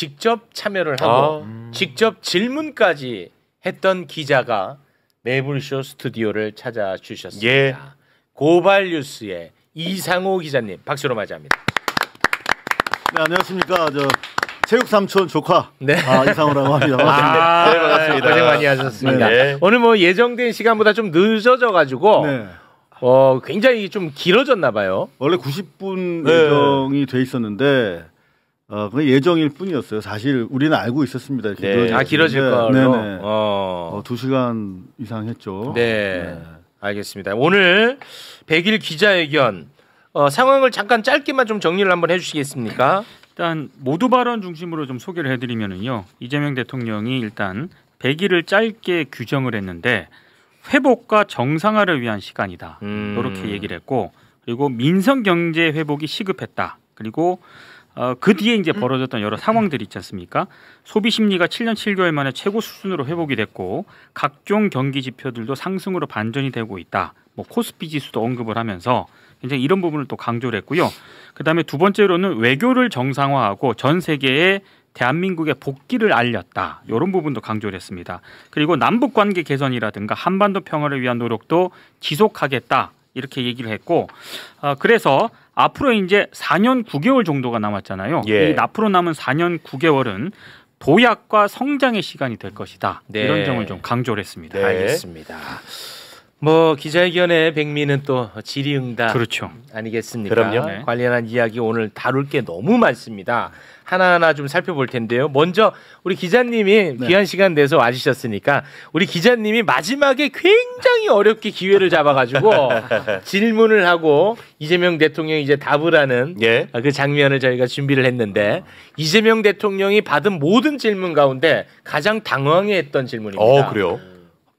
직접 참여를 하고 직접 질문까지 했던 기자가 매불쇼 스튜디오를 찾아주셨습니다. 예. 고발뉴스의 이상호 기자님 박수로 맞이합니다. 네, 안녕하십니까. 체육 삼촌 조카 이상호라고 합니다. 네, 반갑습니다. 고생 많이 하셨습니다. 네. 오늘 뭐 예정된 시간보다 좀 늦어져 가지고 굉장히 좀 길어졌나 봐요. 원래 90분 예정이 돼 있었는데 그 예정일 뿐이었어요. 사실 우리는 알고 있었습니다. 이렇게 길어질 걸로. 네네. 2시간 이상 했죠. 네. 알겠습니다. 오늘 100일 기자회견 상황을 잠깐 짧게만 좀 정리를 한번 해주시겠습니까? 일단 모두 발언 중심으로 좀 소개를 해드리면은요. 이재명 대통령이 일단 100일을 짧게 규정을 했는데 회복과 정상화를 위한 시간이다. 이렇게 얘기를 했고 그리고 민생 경제 회복이 시급했다. 그리고 그 뒤에 이제 벌어졌던 여러 상황들이 있지 않습니까? 소비 심리가 7년 7개월 만에 최고 수준으로 회복이 됐고 각종 경기 지표들도 상승으로 반전이 되고 있다. 뭐 코스피 지수도 언급을 하면서 굉장히 이런 부분을 또 강조를 했고요. 그다음에 두 번째로는 외교를 정상화하고 전 세계에 대한민국의 복귀를 알렸다. 이런 부분도 강조를 했습니다. 그리고 남북 관계 개선이라든가 한반도 평화를 위한 노력도 지속하겠다. 이렇게 얘기를 했고 그래서 앞으로 이제 4년 9개월 정도가 남았잖아요. 이 앞으로 남은 4년 9개월은 도약과 성장의 시간이 될 것이다. 이런 점을 좀 강조를 했습니다. 알겠습니다. 뭐 기자회견의 백미는 또 질의응답 그렇죠. 아니겠습니까? 그럼요. 관련한 이야기 오늘 다룰 게 너무 많습니다. 하나하나 좀 살펴볼 텐데요. 먼저 우리 기자님이 귀한 시간 내서 와주셨으니까 우리 기자님이 마지막에 굉장히 어렵게 기회를 잡아가지고 질문을 하고 이재명 대통령이 이제 답을 하는 그 장면을 저희가 준비를 했는데 이재명 대통령이 받은 모든 질문 가운데 가장 당황해했던 질문입니다. 그래요?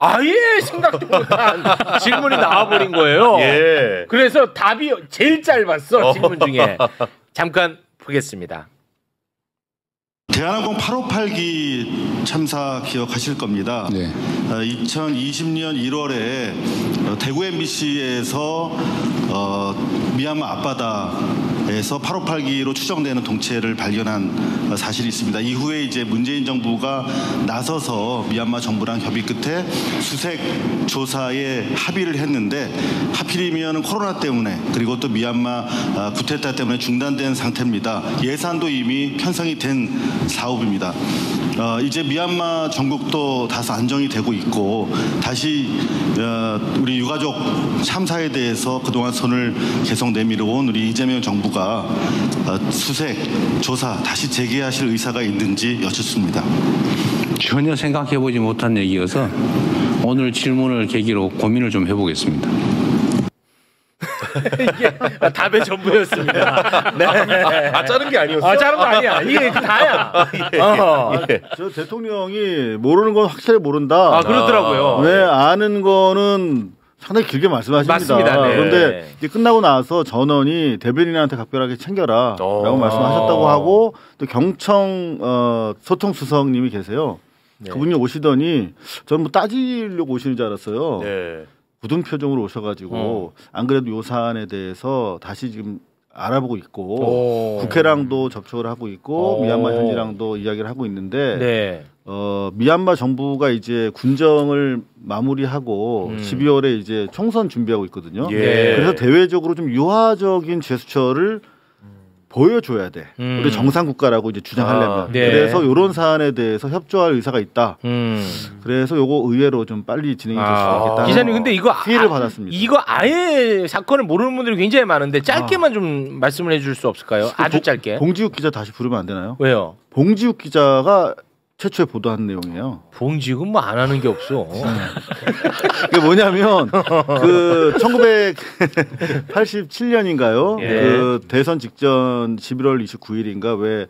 아예 생각도 못한 질문이 나와버린 거예요. 그래서 답이 제일 짧았어 질문 중에. 잠깐 보겠습니다. 대한항공 858기 참사 기억하실 겁니다. 2020년 1월에 대구 MBC에서 미얀마 앞바다에서 858기로 추정되는 동체를 발견한 사실이 있습니다. 이후에 이제 문재인 정부가 나서서 미얀마 정부랑 협의 끝에 수색 조사에 합의를 했는데 하필이면 코로나 때문에 그리고 또 미얀마 쿠데타 때문에 중단된 상태입니다. 예산도 이미 편성이 된 사업입니다. 이제 미얀마 전국도 다소 안정이 되고 있고 다시 우리 유가족 참사에 대해서 그동안 손을 계속 내밀어 온 우리 이재명 정부가 수색, 조사 다시 재개하실 의사가 있는지 여쭙습니다. 전혀 생각해보지 못한 얘기여서 오늘 질문을 계기로 고민을 좀 해보겠습니다. 이게 답의 전부였습니다. 네. 자른 게 아니었어? 자른 거 아니야. 이게 다야. 저 대통령이 모르는 건 확실히 모른다. 그렇더라고요. 왜 아는 거는 상당히 길게 말씀하십니다. 맞습니다. 그런데 이제 끝나고 나서 전원이 대변인한테 각별하게 챙겨라 라고 말씀하셨다고 하고 또 경청 소통수석님이 계세요. 그분이 오시더니 저는 뭐 따지려고 오시는 줄 알았어요. 굳은 표정으로 오셔가지고 안 그래도 요 사안에 대해서 다시 지금 알아보고 있고 국회랑도 접촉을 하고 있고 미얀마 현지랑도 이야기를 하고 있는데 미얀마 정부가 이제 군정을 마무리하고 12월에 이제 총선 준비하고 있거든요. 그래서 대외적으로 좀 유화적인 제스처를 보여줘야 돼. 우리 정상 국가라고 이제 주장하려면. 그래서 이런 사안에 대해서 협조할 의사가 있다. 그래서 요거 의외로 좀 빨리 진행이 될 수 있겠다. 기자님 근데 이거 피해를 받았습니다. 이거 아예 사건을 모르는 분들이 굉장히 많은데 짧게만 좀 말씀을 해줄 수 없을까요? 아주 짧게. 봉지욱 기자 다시 부르면 안 되나요? 왜요? 봉지욱 기자가 최초에 보도한 내용이에요. 봉지욱은 뭐 안 하는 게 없어. 그게 뭐냐면 그 1987년인가요? 그 대선 직전 11월 29일인가 왜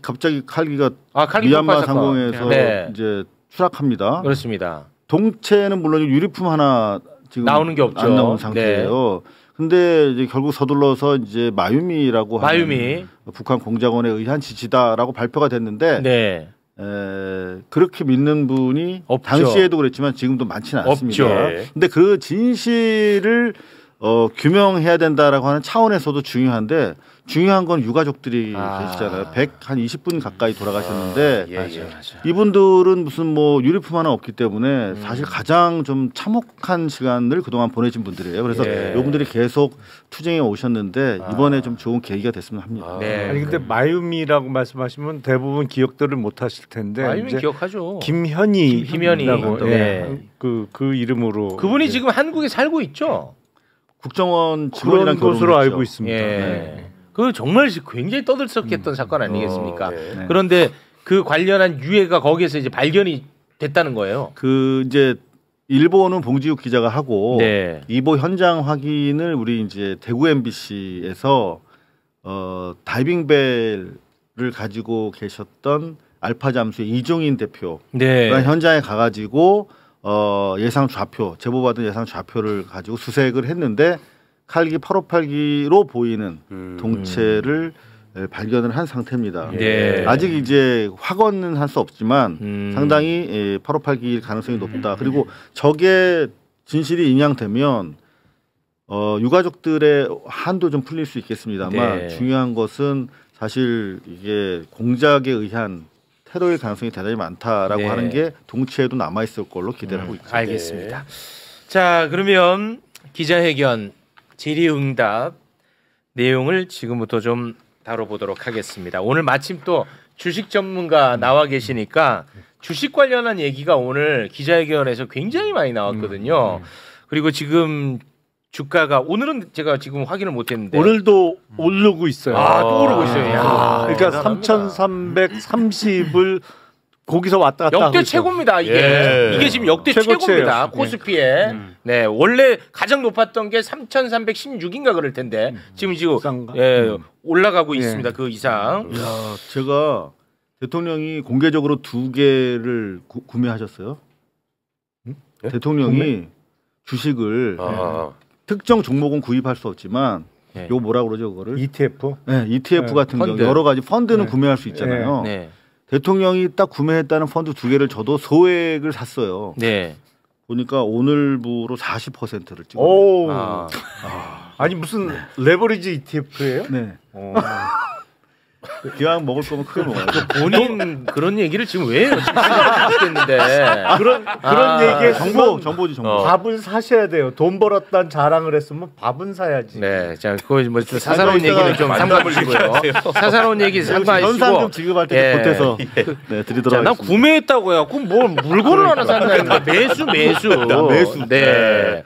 갑자기 칼기가 미얀마 상공에서 이제 추락합니다. 그렇습니다. 동체는 물론 유리품 하나 지금 나오는 게 없죠. 안 나온 상태예요. 근데 이제 결국 서둘러서 이제 마유미라고 하는 북한 공작원에 의한 지시다라고 발표가 됐는데 그렇게 믿는 분이 없죠. 당시에도 그랬지만 지금도 많지는 않습니다. 근데 그 진실을 규명해야 된다라고 하는 차원에서도 중요한데 중요한 건 유가족들이 계시잖아요. 120분 가까이 돌아가셨는데 이분들은 무슨 뭐 유류품 하나 없기 때문에 사실 가장 좀 참혹한 시간을 그동안 보내신 분들이에요. 그래서 이분들이 계속 투쟁에 오셨는데 이번에 좀 좋은 계기가 됐으면 합니다. 아니 근데 마유미라고 말씀하시면 대부분 기억들을 못 하실 텐데 마유미 기억하죠. 김현희라고 그 이름으로 그분이 지금 한국에 살고 있죠. 국정원 그런 것으로 알고 있습니다. 그 정말 굉장히 떠들썩했던 사건 아니겠습니까? 그런데 그 관련한 유해가 거기에서 이제 발견이 됐다는 거예요. 그 이제 일본은 봉지욱 기자가 하고 이보 현장 확인을 우리 이제 대구 MBC에서 다이빙벨을 가지고 계셨던 알파 잠수의 이종인 대표가 현장에 가가지고 예상 좌표, 제보받은 예상 좌표를 가지고 수색을 했는데 칼기 8582로 보이는 동체를 발견을 한 상태입니다. 아직 이제 확언은 할 수 없지만 상당히 8582일 가능성이 높다. 그리고 저게 진실이 인양되면 유가족들의 한도 좀 풀릴 수 있겠습니다만 중요한 것은 사실 이게 공작에 의한 테러일 가능성이 대단히 많다라고 하는 게 동체에도 남아있을 걸로 기대를 하고 있죠. 알겠습니다. 자, 그러면 기자회견 질의응답 내용을 지금부터 좀 다뤄보도록 하겠습니다. 오늘 마침 또 주식 전문가 나와 계시니까 주식 관련한 얘기가 오늘 기자회견에서 굉장히 많이 나왔거든요. 그리고 지금 주가가 오늘은 제가 지금 확인을 못했는데 오늘도 오르고 있어요. 또 오르고 있어요. 그러니까 3,330을 거기서 왔다 갔다 역대 최고입니다. 이게 지금 역대 최고입니다. 코스피에. 네, 원래 가장 높았던 게 3,316인가 그럴 텐데 지금 올라가고 있습니다. 그 이상. 제가 대통령이 공개적으로 2개를 구매하셨어요. 대통령이 주식을 특정 종목은 구입할 수 없지만 요 뭐라 그러죠 그거를? ETF? 네, ETF 같은 경우 여러 가지 펀드는 구매할 수 있잖아요. 대통령이 딱 구매했다는 펀드 2개를 저도 소액을 샀어요. 보니까 오늘부로 40%를 찍었어요. 아니 무슨 레버리지 ETF예요? 네. 기왕 먹을 거면 크게 먹어야죠. 본인 그런 얘기를 지금 왜 해요? 모르겠는데. 그런 얘기에 정보지 정보. 밥을 사셔야 돼요. 돈 벌었다는 자랑을 했으면 밥은 사야지. 네, 자, 그거 뭐 사사로운 얘기는 좀 삼가보시고요. 사사로운 얘기 삼가하시고. 현상 좀 지급할 때 보태서 드리도록 하겠습니다. 난 구매했다고요. 그럼 뭐 물건을 하나 샀나? 매수. 네.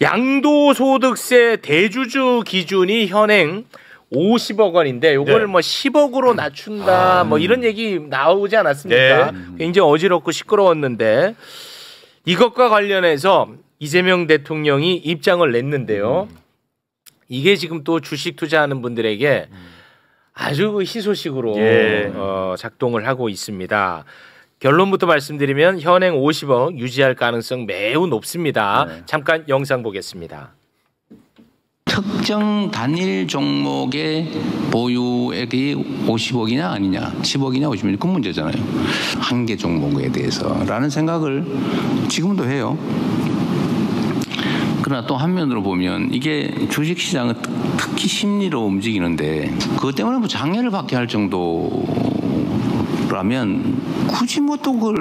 양도소득세 대주주 기준이 현행 50억 원인데 요거를 뭐 10억으로 낮춘다 뭐 이런 얘기 나오지 않았습니까? 굉장히 어지럽고 시끄러웠는데 이것과 관련해서 이재명 대통령이 입장을 냈는데요. 이게 지금 또 주식 투자하는 분들에게 아주 희소식으로 작동을 하고 있습니다. 결론부터 말씀드리면 현행 50억 유지할 가능성 매우 높습니다. 잠깐 영상 보겠습니다. 특정 단일 종목의 보유액이 50억이냐 아니냐 10억이냐 50억이냐 그 문제잖아요. 한 개 종목에 대해서라는 생각을 지금도 해요. 그러나 또 한면으로 보면 이게 주식시장은 특히 심리로 움직이는데 그것 때문에 뭐 장애를 받게 할 정도라면 굳이 뭐 또 그걸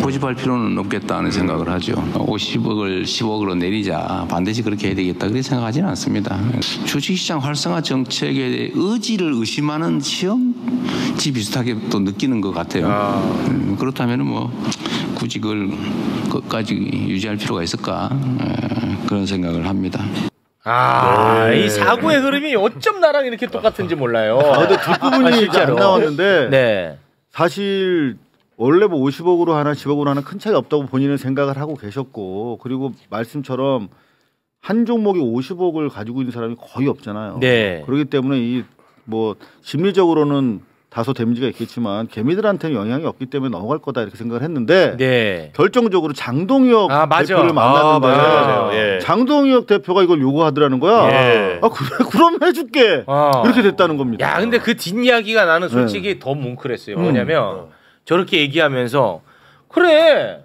고집할 필요는 없겠다는 생각을 하죠. 50억을 10억으로 내리자 반드시 그렇게 해야 되겠다 그렇게 생각하지는 않습니다. 주식시장 활성화 정책의 의지를 의심하는 시험지 비슷하게 또 느끼는 것 같아요. 그렇다면 뭐 굳이 그걸 끝까지 유지할 필요가 있을까 그런 생각을 합니다. 이 사고의 흐름이 어쩜 나랑 이렇게 똑같은지 몰라요. 근데 뒷부분이 안 나왔는데 사실 원래 뭐 50억으로 하나 10억으로 하나 큰 차이 없다고 본인은 생각을 하고 계셨고 그리고 말씀처럼 한 종목이 50억을 가지고 있는 사람이 거의 없잖아요. 그렇기 때문에 이 뭐 심리적으로는 다소 데미지가 있겠지만 개미들한테는 영향이 없기 때문에 넘어갈 거다 이렇게 생각을 했는데 결정적으로 장동혁 대표를 만났는데 장동혁 대표가 이걸 요구하더라는 거야. 그래 그럼 해줄게 이렇게 됐다는 겁니다. 야 근데 그 뒷이야기가 나는 솔직히 더 뭉클했어요. 뭐냐면 저렇게 얘기하면서 그래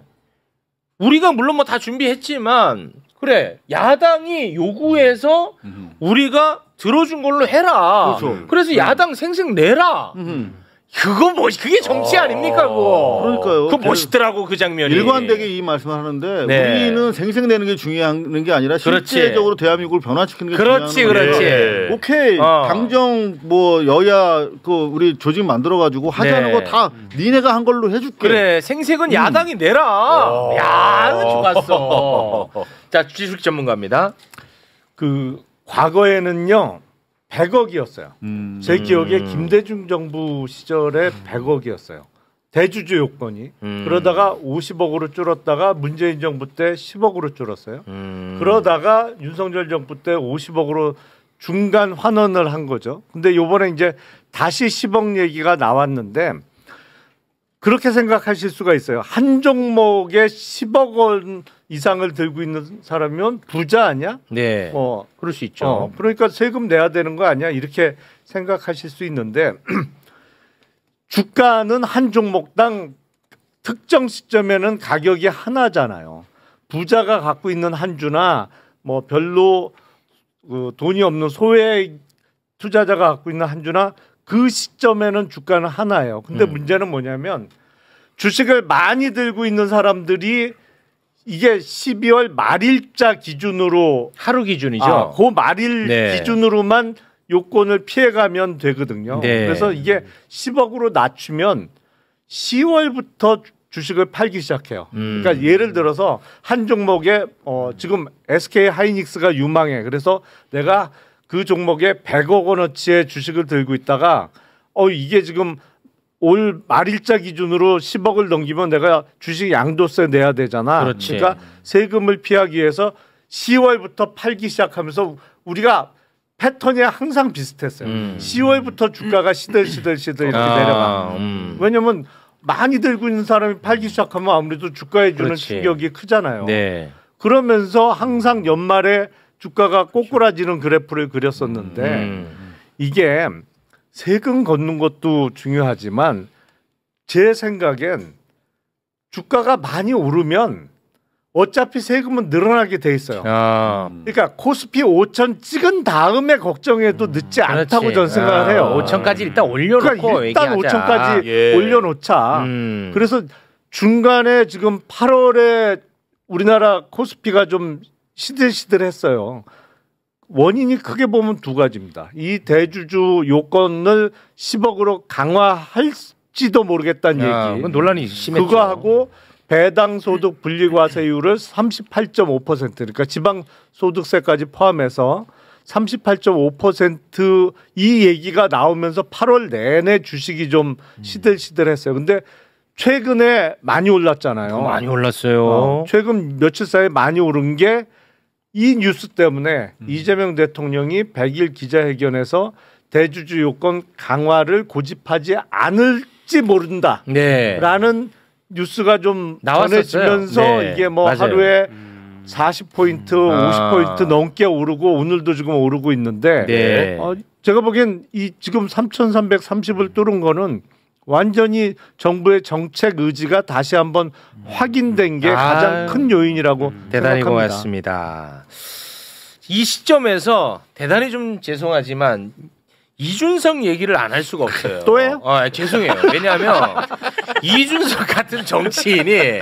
우리가 물론 뭐 다 준비했지만 그래 야당이 요구해서 우리가 들어준 걸로 해라. 그렇죠. 그래서 야당 생생 내라. 그거 그게 정치 아닙니까, 그거. 그러니까요. 그거 멋있더라고, 그 장면이. 일관되게 이 말씀을 하는데 네. 우리는 생생내는 게 중요한 게 아니라 그렇지. 실제적으로 대한민국을 변화시키는 게 그렇지, 중요한 그렇지. 건데 오케이. 당정 뭐 여야 그 우리 조직 만들어 가지고 하자는 네. 거 다 니네가 한 걸로 해줄게. 그래, 생색은 야당이 내라. 야, 좋았어. 자, 기술 전문가입니다. 그 과거에는요 100억이었어요. 제 기억에 김대중 정부 시절에 100억이었어요. 대주주 요건이. 그러다가 50억으로 줄었다가 문재인 정부 때 10억으로 줄었어요. 그러다가 윤석열 정부 때 50억으로 중간 환원을 한 거죠. 근데 요번에 이제 다시 10억 얘기가 나왔는데 그렇게 생각하실 수가 있어요. 한 종목에 10억 원 이상을 들고 있는 사람이면 부자 아니야? 네. 그럴 수 있죠. 그러니까 세금 내야 되는 거 아니야? 이렇게 생각하실 수 있는데 주가는 한 종목당 특정 시점에는 가격이 하나잖아요. 부자가 갖고 있는 한 주나 뭐 별로 돈이 없는 소액 투자자가 갖고 있는 한 주나 그 시점에는 주가는 하나예요. 근데 문제는 뭐냐면 주식을 많이 들고 있는 사람들이 이게 12월 말일자 기준으로 하루 기준이죠. 그 말일 네. 기준으로만 요건을 피해가면 되거든요. 네. 그래서 이게 10억으로 낮추면 10월부터 주식을 팔기 시작해요. 그러니까 예를 들어서 한 종목에 지금 SK 하이닉스가 유망해. 그래서 내가 그 종목에 100억 원어치의 주식을 들고 있다가 이게 지금 올 말일자 기준으로 10억을 넘기면 내가 주식 양도세 내야 되잖아. 그렇지. 그러니까 세금을 피하기 위해서 10월부터 팔기 시작하면서 우리가 패턴이 항상 비슷했어요. 10월부터 주가가 시들시들 이렇게 내려가. 왜냐면 많이 들고 있는 사람이 팔기 시작하면 아무래도 주가에 주는 그렇지. 충격이 크잖아요. 네. 그러면서 항상 연말에 주가가 꼬꾸라지는 그래프를 그렸었는데 이게 세금 걷는 것도 중요하지만 제 생각엔 주가가 많이 오르면 어차피 세금은 늘어나게 돼 있어요. 그러니까 코스피 5천 찍은 다음에 걱정해도 늦지 않다고 저는 생각을 해요. 5천까지 일단 올려놓고 그러니까 일단 얘기하자. 5천까지 올려놓자. 그래서 중간에 지금 8월에 우리나라 코스피가 좀 시들시들했어요. 원인이 크게 보면 두 가지입니다. 이 대주주 요건을 10억으로 강화할지도 모르겠다는 얘기. 그건 논란이 심했죠. 그거하고 배당 소득 분리과세율을 38.5% 그러니까 지방 소득세까지 포함해서 38.5% 이 얘기가 나오면서 8월 내내 주식이 좀 시들시들했어요. 근데 최근에 많이 올랐잖아요. 많이 올랐어요. 최근 며칠 사이에 많이 오른 게 이 뉴스 때문에 이재명 대통령이 100일 기자회견에서 대주주 요건 강화를 고집하지 않을지 모른다. 네. 라는 뉴스가 좀 나왔었어요. 전해지면서 네. 이게 뭐 맞아요. 하루에 40포인트, 50포인트 넘게 오르고 오늘도 지금 오르고 있는데 네. 제가 보기엔 이 지금 3,330을 뚫은 거는 완전히 정부의 정책 의지가 다시 한번 확인된 게 가장 큰 요인이라고 대단히 생각합니다. 고맙습니다. 이 시점에서 대단히 좀 죄송하지만 이준석 얘기를 안 할 수가 없어요. 또 해요? 죄송해요. 왜냐하면 이준석 같은 정치인이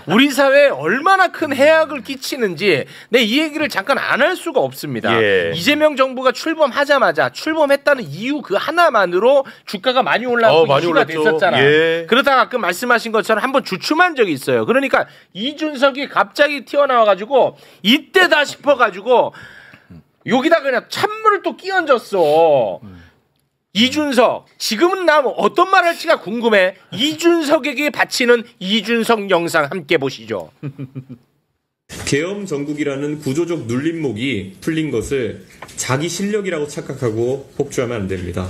우리 사회에 얼마나 큰 해악을 끼치는지 이 얘기를 잠깐 안 할 수가 없습니다. 예. 이재명 정부가 출범하자마자 출범했다는 이유 그 하나만으로 주가가 많이 올라가고 많이 이슈가 올랐죠. 됐었잖아. 예. 그러다가 아까 말씀하신 것처럼 한번 주춤한 적이 있어요. 그러니까 이준석이 갑자기 튀어나와가지고 이때다 싶어가지고 여기다 그냥 찬물을 또 끼얹었어. 이준석 지금은 나 어떤 말 할지가 궁금해. 이준석에게 바치는 이준석 영상 함께 보시죠. 계엄 정국이라는 구조적 눌림목이 풀린 것을 자기 실력이라고 착각하고 폭주하면 안 됩니다.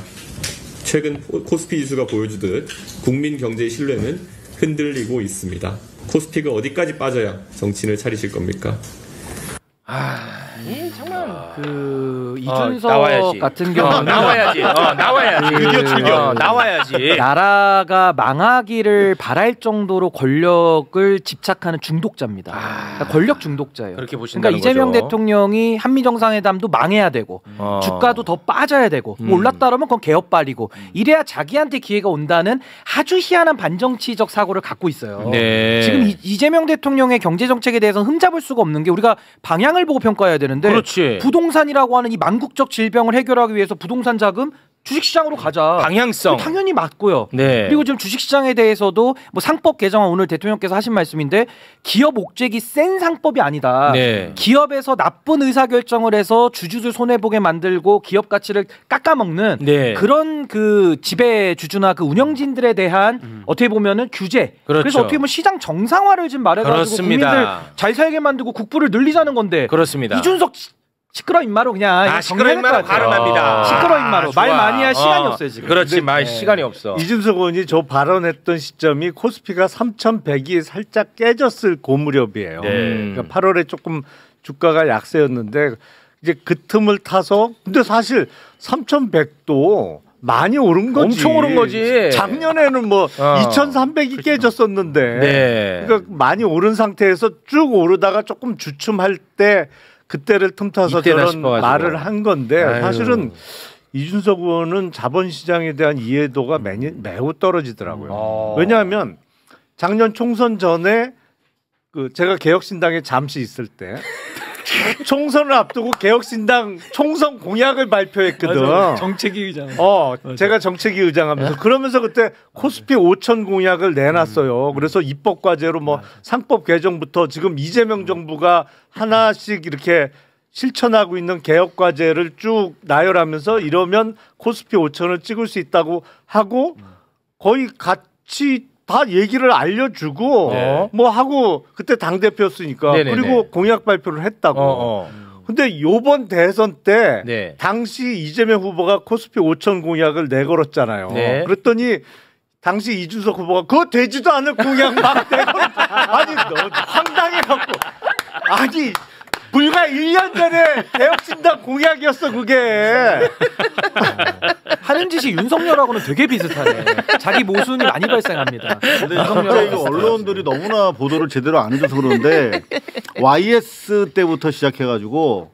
최근 코스피 지수가 보여주듯 국민 경제의 신뢰는 흔들리고 있습니다. 코스피가 어디까지 빠져야 정신을 차리실 겁니까? 아니 정말 이준석 나와야지. 같은 경우는 나와야지. 나와야지. 나와야지. 나라가 망하기를 바랄 정도로 권력을 집착하는 중독자입니다. 그러니까 권력 중독자예요. 그렇게 보신다는 그러니까 이재명 거죠. 대통령이 한미 정상회담도 망해야 되고 주가도 더 빠져야 되고 올랐다 그러면 그건 개업발이고 이래야 자기한테 기회가 온다는 아주 희한한 반정치적 사고를 갖고 있어요. 네. 지금 이재명 대통령의 경제 정책에 대해서는 흠잡을 수가 없는 게 우리가 방향을 보고 평가해야 되는데 그렇지. 부동산이라고 하는 이 만국적 질병을 해결하기 위해서 부동산 자금 주식시장으로 가자. 방향성 당연히 맞고요. 네. 그리고 지금 주식시장에 대해서도 뭐 상법 개정안 오늘 대통령께서 하신 말씀인데 기업 옥죄기 센 상법이 아니다. 네. 기업에서 나쁜 의사결정을 해서 주주들 손해보게 만들고 기업 가치를 깎아먹는 네. 그런 그 지배 주주나 그 운영진들에 대한 어떻게 보면은 규제. 그렇죠. 그래서 어떻게 보면 시장 정상화를 좀 말해가지고 그렇습니다. 국민들 잘 살게 만들고 국부를 늘리자는 건데 그렇습니다. 이준석 시끄러 임마로 그냥 시끄러 임마로 발언합니다. 시끄러 임마로 말 많이 할 시간이 없어요 지금. 그렇지 말 시간이 없어. 이준석 의원이 저 발언했던 시점이 코스피가 3,100이 살짝 깨졌을 그 무렵이에요. 그러니까 8월에 조금 주가가 약세였는데 이제 그 틈을 타서 근데 사실 3,100도 많이 오른 거지. 엄청 오른 거지. 작년에는 뭐 2,300이 깨졌었는데 네. 그러니까 많이 오른 상태에서 쭉 오르다가 조금 주춤할 때 그때를 틈타서 저런 싶어가지고. 말을 한 건데 아유. 사실은 이준석 의원은 자본시장에 대한 이해도가 매우 떨어지더라고요. 왜냐하면 작년 총선 전에 제가 개혁신당에 잠시 있을 때 총선을 앞두고 개혁신당 총선 공약을 발표했거든. 맞아. 정책위 의장. 제가 정책위 의장하면서 그러면서 그때 코스피 5천 공약을 내놨어요. 그래서 입법과제로 뭐 상법 개정부터 지금 이재명 정부가 하나씩 이렇게 실천하고 있는 개혁과제를 쭉 나열하면서 이러면 코스피 5천을 찍을 수 있다고 하고 거의 같이 다 얘기를 알려주고 뭐 하고 그때 당대표였으니까 그리고 공약 발표를 했다고. 근데 요번 대선 때 당시 이재명 후보가 코스피 5천 공약을 내걸었잖아요. 그랬더니 당시 이준석 후보가 그거 되지도 않을 공약 막 내걸었. 아니 너 황당해갖고 아니 불과 1년 전에 개혁신당 공약이었어 그게. 하는 짓이 윤석열하고는 되게 비슷하네. 자기 모순이 많이 발생합니다. 근데 진짜 언론들이 너무나 보도를 제대로 안 해줘서 그러는데 YS 때부터 시작해가지고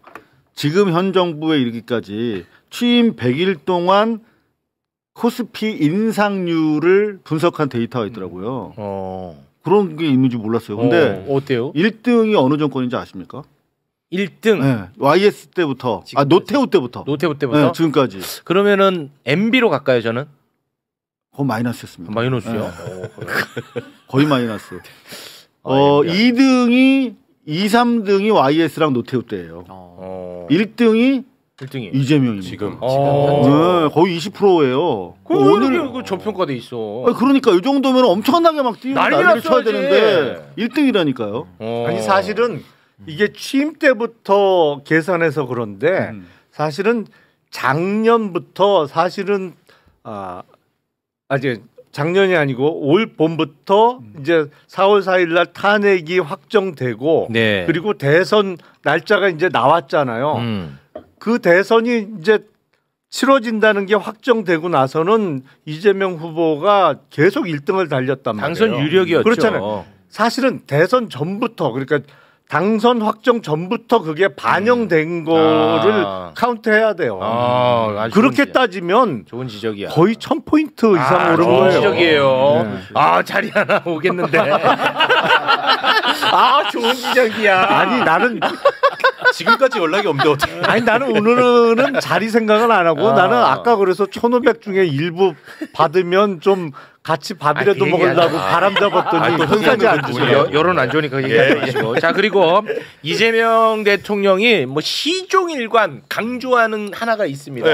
지금 현 정부에 이르기까지 취임 100일 동안 코스피 인상률을 분석한 데이터가 있더라고요. 그런 게 있는지 몰랐어요. 근데 어때요? 1등이 어느 정권인지 아십니까? 1등. 네, YS 때부터 노태우 때부터. 네, 지금까지. 그러면은 MB로 갈까요, 저는? 거의 마이너스였습니다. 마이너스요? 네. 거의 마이너스. 2등이 2, 3등이 YS랑 노태우 때예요. 1등이 이재명입니다. 지금 네, 거의 20%예요. 오늘 그 저평가돼 있어. 그러니까 이 정도면 엄청나게 막 뛰고 난리를 쳐야 났어야지. 되는데 1등이라니까요. 아니 사실은 이게 취임 때부터 계산해서 그런데 사실은 작년부터 사실은 아직 작년이 아니고 올 봄부터 이제 4월 4일 날 탄핵이 확정되고 그리고 대선 날짜가 이제 나왔잖아요. 그 대선이 이제 치러진다는 게 확정되고 나서는 이재명 후보가 계속 1등을 달렸단 말이에요. 당선 유력이었죠. 그렇잖아요. 사실은 대선 전부터 그러니까 당선 확정 전부터 그게 반영된 거를 카운트해야 돼요. 그렇게 따지면 좋은 지적이야. 거의 1000포인트 이상 오른 좋은 거예요. 지적이에요. 자리 하나 오겠는데. 좋은 지적이야. 아니 나는 지금까지 연락이 없는데 어떻게? 아니 나는 오늘은 자리 생각은 안 하고 나는 아까 그래서 1,500 중에 일부 받으면 좀 같이 밥이라도 먹으려고 바람 잡았더니 끝까지 안 주세요. 여론 안 좋으니까 얘기하지 마시고. 자 그리고 이재명 대통령이 뭐 시종일관 강조하는 하나가 있습니다.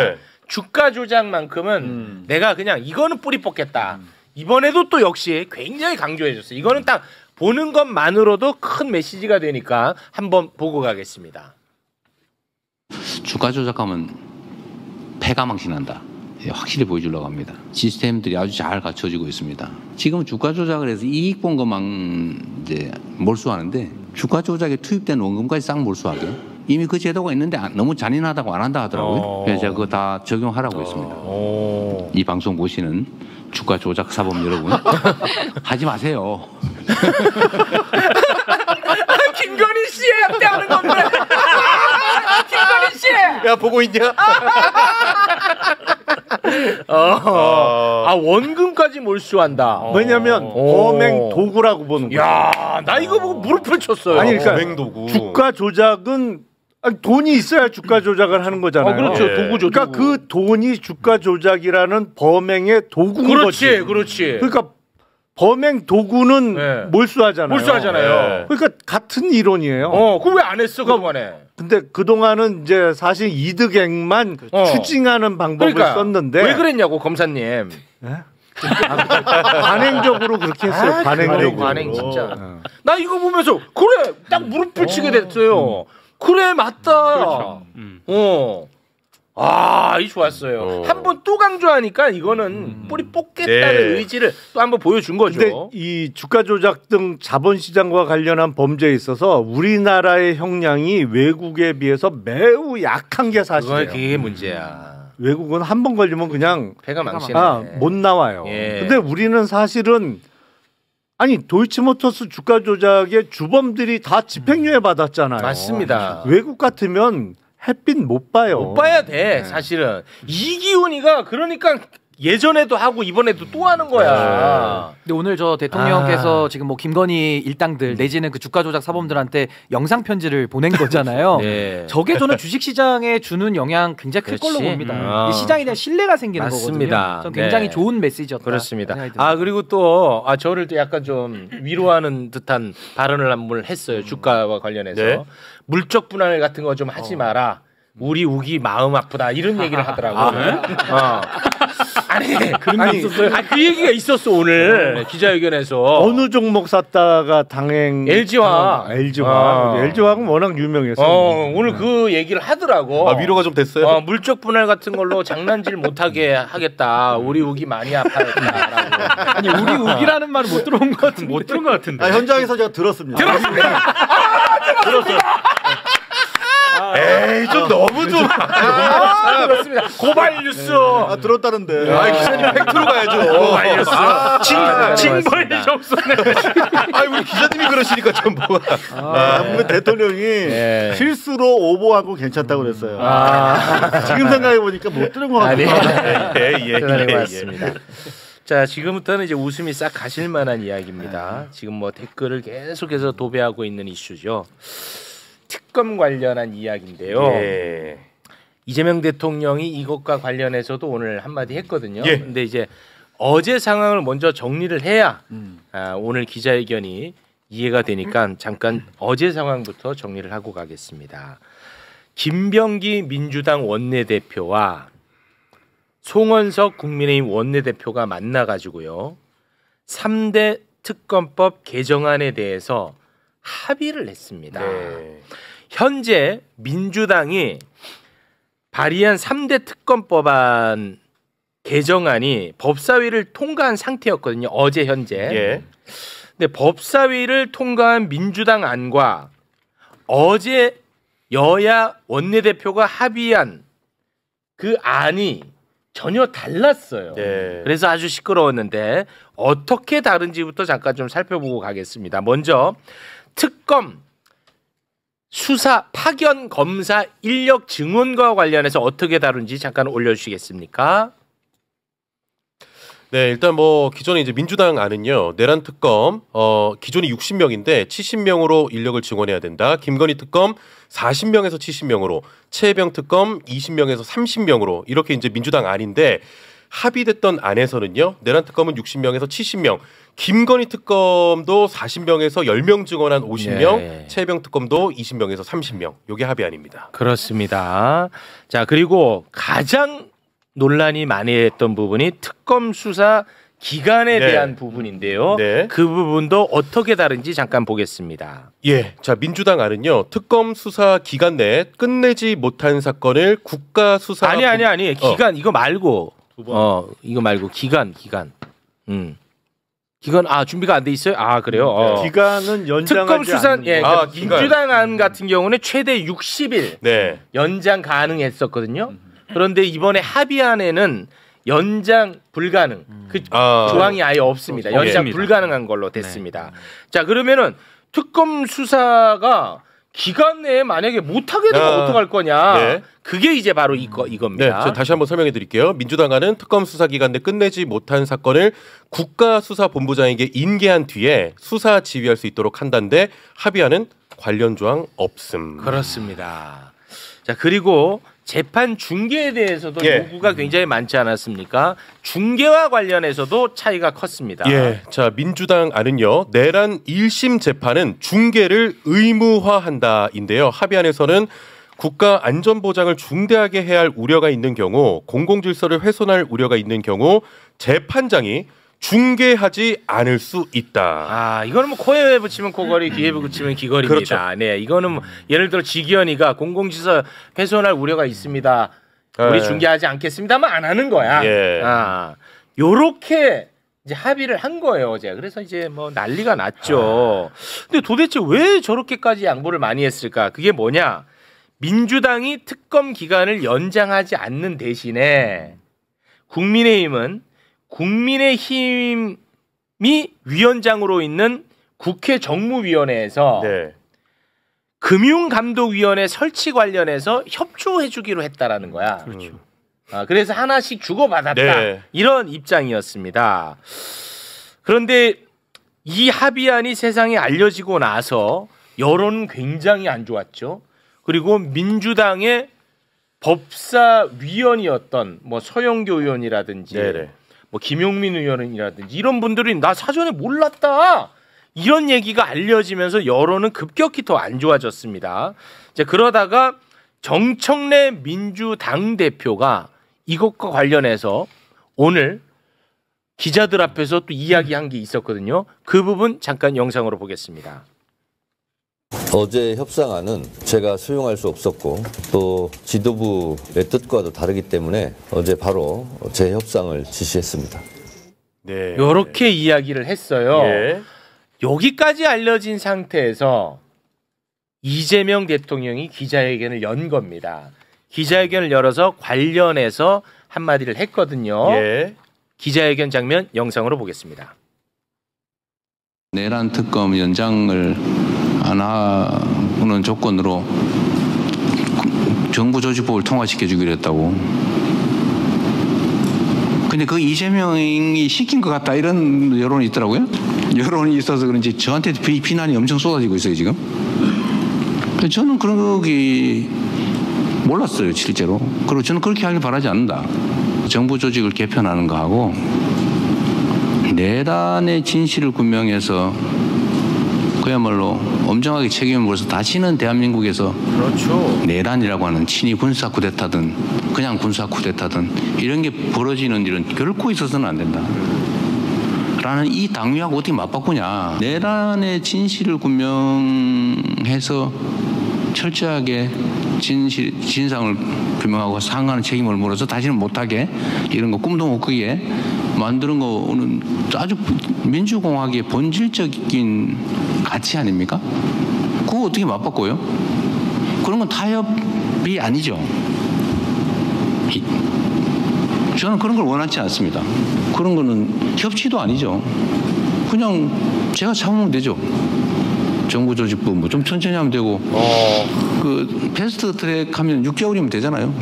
주가 조작만큼은 내가 그냥 이거는 뿌리 뽑겠다. 이번에도 또 역시 굉장히 강조해줬어요. 이거는 딱 보는 것만으로도 큰 메시지가 되니까 한번 보고 가겠습니다. 주가 조작하면 패가 망신한다. 확실히 보여주려고 합니다. 시스템들이 아주 잘 갖춰지고 있습니다. 지금 주가 조작을 해서 이익 본 것만 이제 몰수하는데 주가 조작에 투입된 원금까지 싹 몰수하게 이미 그 제도가 있는데 너무 잔인하다고 안 한다 하더라고요. 그래서 제가 그거 다 적용하라고 했습니다. 이 방송 보시는 주가 조작 사범 여러분 하지 마세요. 김건희 씨의 약대하는 건데. 김건희 씨. 야 보고 있냐? 원금까지 몰수한다. 왜냐면 범행 도구라고 보는 거야. 야, 나 이거 보고 무릎을 쳤어요. 아니 그러니까 범행 도구. 주가 조작은 돈이 있어야 주가 조작을 하는 거잖아요. 그렇죠. 도구죠. 그러니까 도구. 그 돈이 주가 조작이라는 범행의 도구인 그렇지, 거지. 그렇지. 그러니까 범행 도구는 네. 몰수하잖아요. 몰수하잖아요. 그러니까 같은 이론이에요. 그거 왜 안 했어 그동안에? 근데 그동안은 이제 사실 이득액만 추징하는 방법을 그러니까 썼는데 왜 그랬냐고 검사님. 관행적으로 그렇게 했어요. 관행적으로. 관행 진짜. 나 이거 보면서 그래 딱 무릎을 치게 됐어요. 그래 맞다. 그렇죠. 이 좋았어요. 한 번 또 강조하니까 이거는 뿌리 뽑겠다는 의지를 또 한번 보여준 거죠. 근데 이 주가 조작 등 자본시장과 관련한 범죄에 있어서 우리나라의 형량이 외국에 비해서 매우 약한 게 사실이에요. 그게 문제야. 외국은 한 번 걸리면 그냥 배가 망치네. 못 나와요. 예. 근데 우리는 사실은 아니 도이치모터스 주가 조작의 주범들이 다 집행유예 받았잖아요. 맞습니다. 외국 같으면 햇빛 못 봐요. 못 봐야 돼 사실은. 이기훈이가 그러니까 예전에도 하고 이번에도 또 하는 거야. 근데 오늘 저 대통령께서 지금 뭐 김건희 일당들 내지는 그 주가 조작 사범들한테 영상 편지를 보낸 거잖아요. 네. 저게 저는 주식 시장에 주는 영향 굉장히 클 걸로 봅니다. 이 시장에 대한 신뢰가 생기는 맞습니다. 거거든요. 전 굉장히 네. 좋은 메시지였다. 그렇습니다. 그리고 또 저를 또 약간 좀 위로하는 듯한 발언을 한번 했어요. 주가와 관련해서 네. 물적 분할 같은 거 좀 하지 마라. 우리 우기 마음 아프다 이런 얘기를 하더라고. 아니 그 얘기가 있었어 오늘 기자회견에서. 어느 종목 샀다가 당행 LG화학. LG화학은 워낙 유명해서 오늘 그 얘기를 하더라고. 위로가 좀 됐어요? 물적 분할 같은 걸로 장난질 못하게 하겠다. 우리 우기 많이 아파했다라고. 아니 우리 우기라는 말은 못 들어온 것 같은데. 못 들은 것 같은데. 현장에서 제가 들었습니다. 들었어요. 에이 좀 너무 좀. 그렇습니다. 고발 뉴스. 들었다는데. 기자님 팩트로 가야죠. 고발 뉴스. 징벌이 접선해. 우리 기자님이 그러시니까 좀 뭐가. 분명 대통령이 실수로 오보하고 괜찮다고 그랬어요. 지금 생각해 보니까 못 들은 것 같아요. 예. 맞습니다. 자, 지금부터는 이제 웃음이 싹 가실 만한 이야기입니다. 지금 뭐 댓글을 계속해서 도배하고 있는 이슈죠. 특검 관련한 이야기인데요. 예. 이재명 대통령이 이것과 관련해서도 오늘 한마디 했거든요. 예. 근데 이제 어제 상황을 먼저 정리를 해야 오늘 기자회견이 이해가 되니까 잠깐 어제 상황부터 정리를 하고 가겠습니다. 김병기 민주당 원내대표와 송원석 국민의힘 원내대표가 만나가지고요. 3대 특검법 개정안에 대해서 합의를 했습니다. 네. 현재 민주당이 발의한 3대 특검법안 개정안이 법사위를 통과한 상태였거든요. 어제 현재. 예. 근데 법사위를 통과한 민주당 안과 어제 여야 원내대표가 합의한 그 안이 전혀 달랐어요. 네. 그래서 아주 시끄러웠는데 어떻게 다른지부터 잠깐 좀 살펴보고 가겠습니다. 먼저 특검 수사 파견 검사 인력 증원과 관련해서 어떻게 다룬지 잠깐 올려주시겠습니까? 네, 일단 뭐 기존에 이제 민주당 안은요. 내란 특검 기존이 60명인데 70명으로 인력을 증원해야 된다. 김건희 특검 40명에서 70명으로, 최혜병 특검 20명에서 30명으로 이렇게 이제 민주당 안인데 합의됐던 안에서는요. 내란 특검은 60명에서 70명, 김건희 특검도 40명에서 10명 증원한 50명, 네. 최혜병 특검도 20명에서 30명. 요게 합의안입니다. 그렇습니다. 자, 그리고 가장 논란이 많이 했던 부분이 특검 수사 기간에 네. 대한 부분인데요. 네. 그 부분도 어떻게 다른지 잠깐 보겠습니다. 예, 자 민주당 안은요. 특검 수사 기간 내에 끝내지 못한 사건을 국가 수사 아니 기간 이거 말고 이거 말고 기간. 기간 준비가 안 돼 있어요? 그래요. 기간은 연장하지 특검 수사 않는 민주당 안 같은 경우는 최대 60일 네. 연장 가능했었거든요. 그런데 이번에 합의안에는 연장 불가능 조항이 아예 없습니다. 연장 불가능한 걸로 됐습니다. 자, 그러면은 특검 수사가 기간 내에 만약에 못하게 되면 어떡할 거냐. 네. 그게 이제 바로 이겁니다. 네, 다시 한번 설명해 드릴게요. 민주당안은 특검 수사 기간 내 끝내지 못한 사건을 국가수사본부장에게 인계한 뒤에 수사 지휘할 수 있도록 한다는데 합의안은 관련 조항 없음. 그렇습니다. 자, 그리고 재판 중계에 대해서도 요구가 굉장히 많지 않았습니까? 중계와 관련해서도 차이가 컸습니다. 자, 민주당 안은요. 내란 1심 재판은 중계를 의무화한다인데요. 합의안에서는 국가 안전보장을 중대하게 해야 할 우려가 있는 경우, 공공질서를 훼손할 우려가 있는 경우 재판장이 중계하지 않을 수 있다. 이거는 뭐 코에 붙이면 코걸이, 귀에 붙이면 귀걸이입니다. 그렇죠. 네, 이거는 뭐 예를 들어 지기현이가 공공질서 훼손할 우려가 있습니다. 우리 중계하지 않겠습니다만 안 하는 거야. 요렇게 이제 합의를 한 거예요, 어제. 그래서 이제 뭐 난리가 났죠. 근데 도대체 왜 저렇게까지 양보를 많이 했을까? 그게 뭐냐? 민주당이 특검 기간을 연장하지 않는 대신에 국민의힘은 국민의힘이 위원장으로 있는 국회 정무위원회에서 금융감독위원회 설치 관련해서 협조해주기로 했다라는 거야. 그렇죠. 그래서 하나씩 주고받았다. 이런 입장이었습니다. 그런데 이 합의안이 세상에 알려지고 나서 여론은 굉장히 안 좋았죠. 그리고 민주당의 법사위원이었던 뭐 서영교 의원이라든지 뭐 김용민 의원이라든지 이런 분들이 나 사전에 몰랐다 이런 얘기가 알려지면서 여론은 급격히 더 안 좋아졌습니다. 이제 그러다가 정청래 민주당 대표가 이것과 관련해서 오늘 기자들 앞에서 또 이야기한 게 있었거든요. 그 부분 잠깐 영상으로 보겠습니다. 어제 협상안은 제가 수용할 수 없었고 또 지도부의 뜻과도 다르기 때문에 어제 바로 재협상을 지시했습니다. 이렇게 이야기를 했어요. 여기까지 알려진 상태에서 이재명 대통령이 기자회견을 연 겁니다. 기자회견을 열어서 관련해서 한마디를 했거든요. 기자회견 장면 영상으로 보겠습니다. 내란 특검 연장을 안 하는 조건으로 정부 조직법을 통과시켜주기로 했다고. 근데 그 이재명이 시킨 것 같다 이런 여론이 있더라고요. 여론이 있어서 그런지 저한테 비난이 엄청 쏟아지고 있어요 지금. 저는 그런 거기 몰랐어요 실제로. 그리고 저는 그렇게 하길 바라지 않는다. 정부 조직을 개편하는 거하고 내란의 진실을 구명해서 그야말로 엄정하게 책임을 물어서 다시는 대한민국에서 내란이라고 하는 친위 군사 쿠데타든 그냥 군사 쿠데타든 이런 게 벌어지는 일은 결코 있어서는 안 된다. 라는 이 당위하고 어떻게 맞바꾸냐. 내란의 진실을 구명해서 철저하게 진상을 규명하고 상하는 책임을 물어서 다시는 못하게 이런 거 꿈도 못 꾸게 만드는 거는 아주 민주공화국의 본질적인 가치 아닙니까? 그거 어떻게 맞바꿔요? 그런 건 타협이 아니죠. 저는 그런 걸 원하지 않습니다. 그런 거는 협치도 아니죠. 그냥 제가 참으면 되죠. 정부 조직부 뭐 좀 천천히 하면 되고 그 패스트 트랙 하면 6개월이면 되잖아요.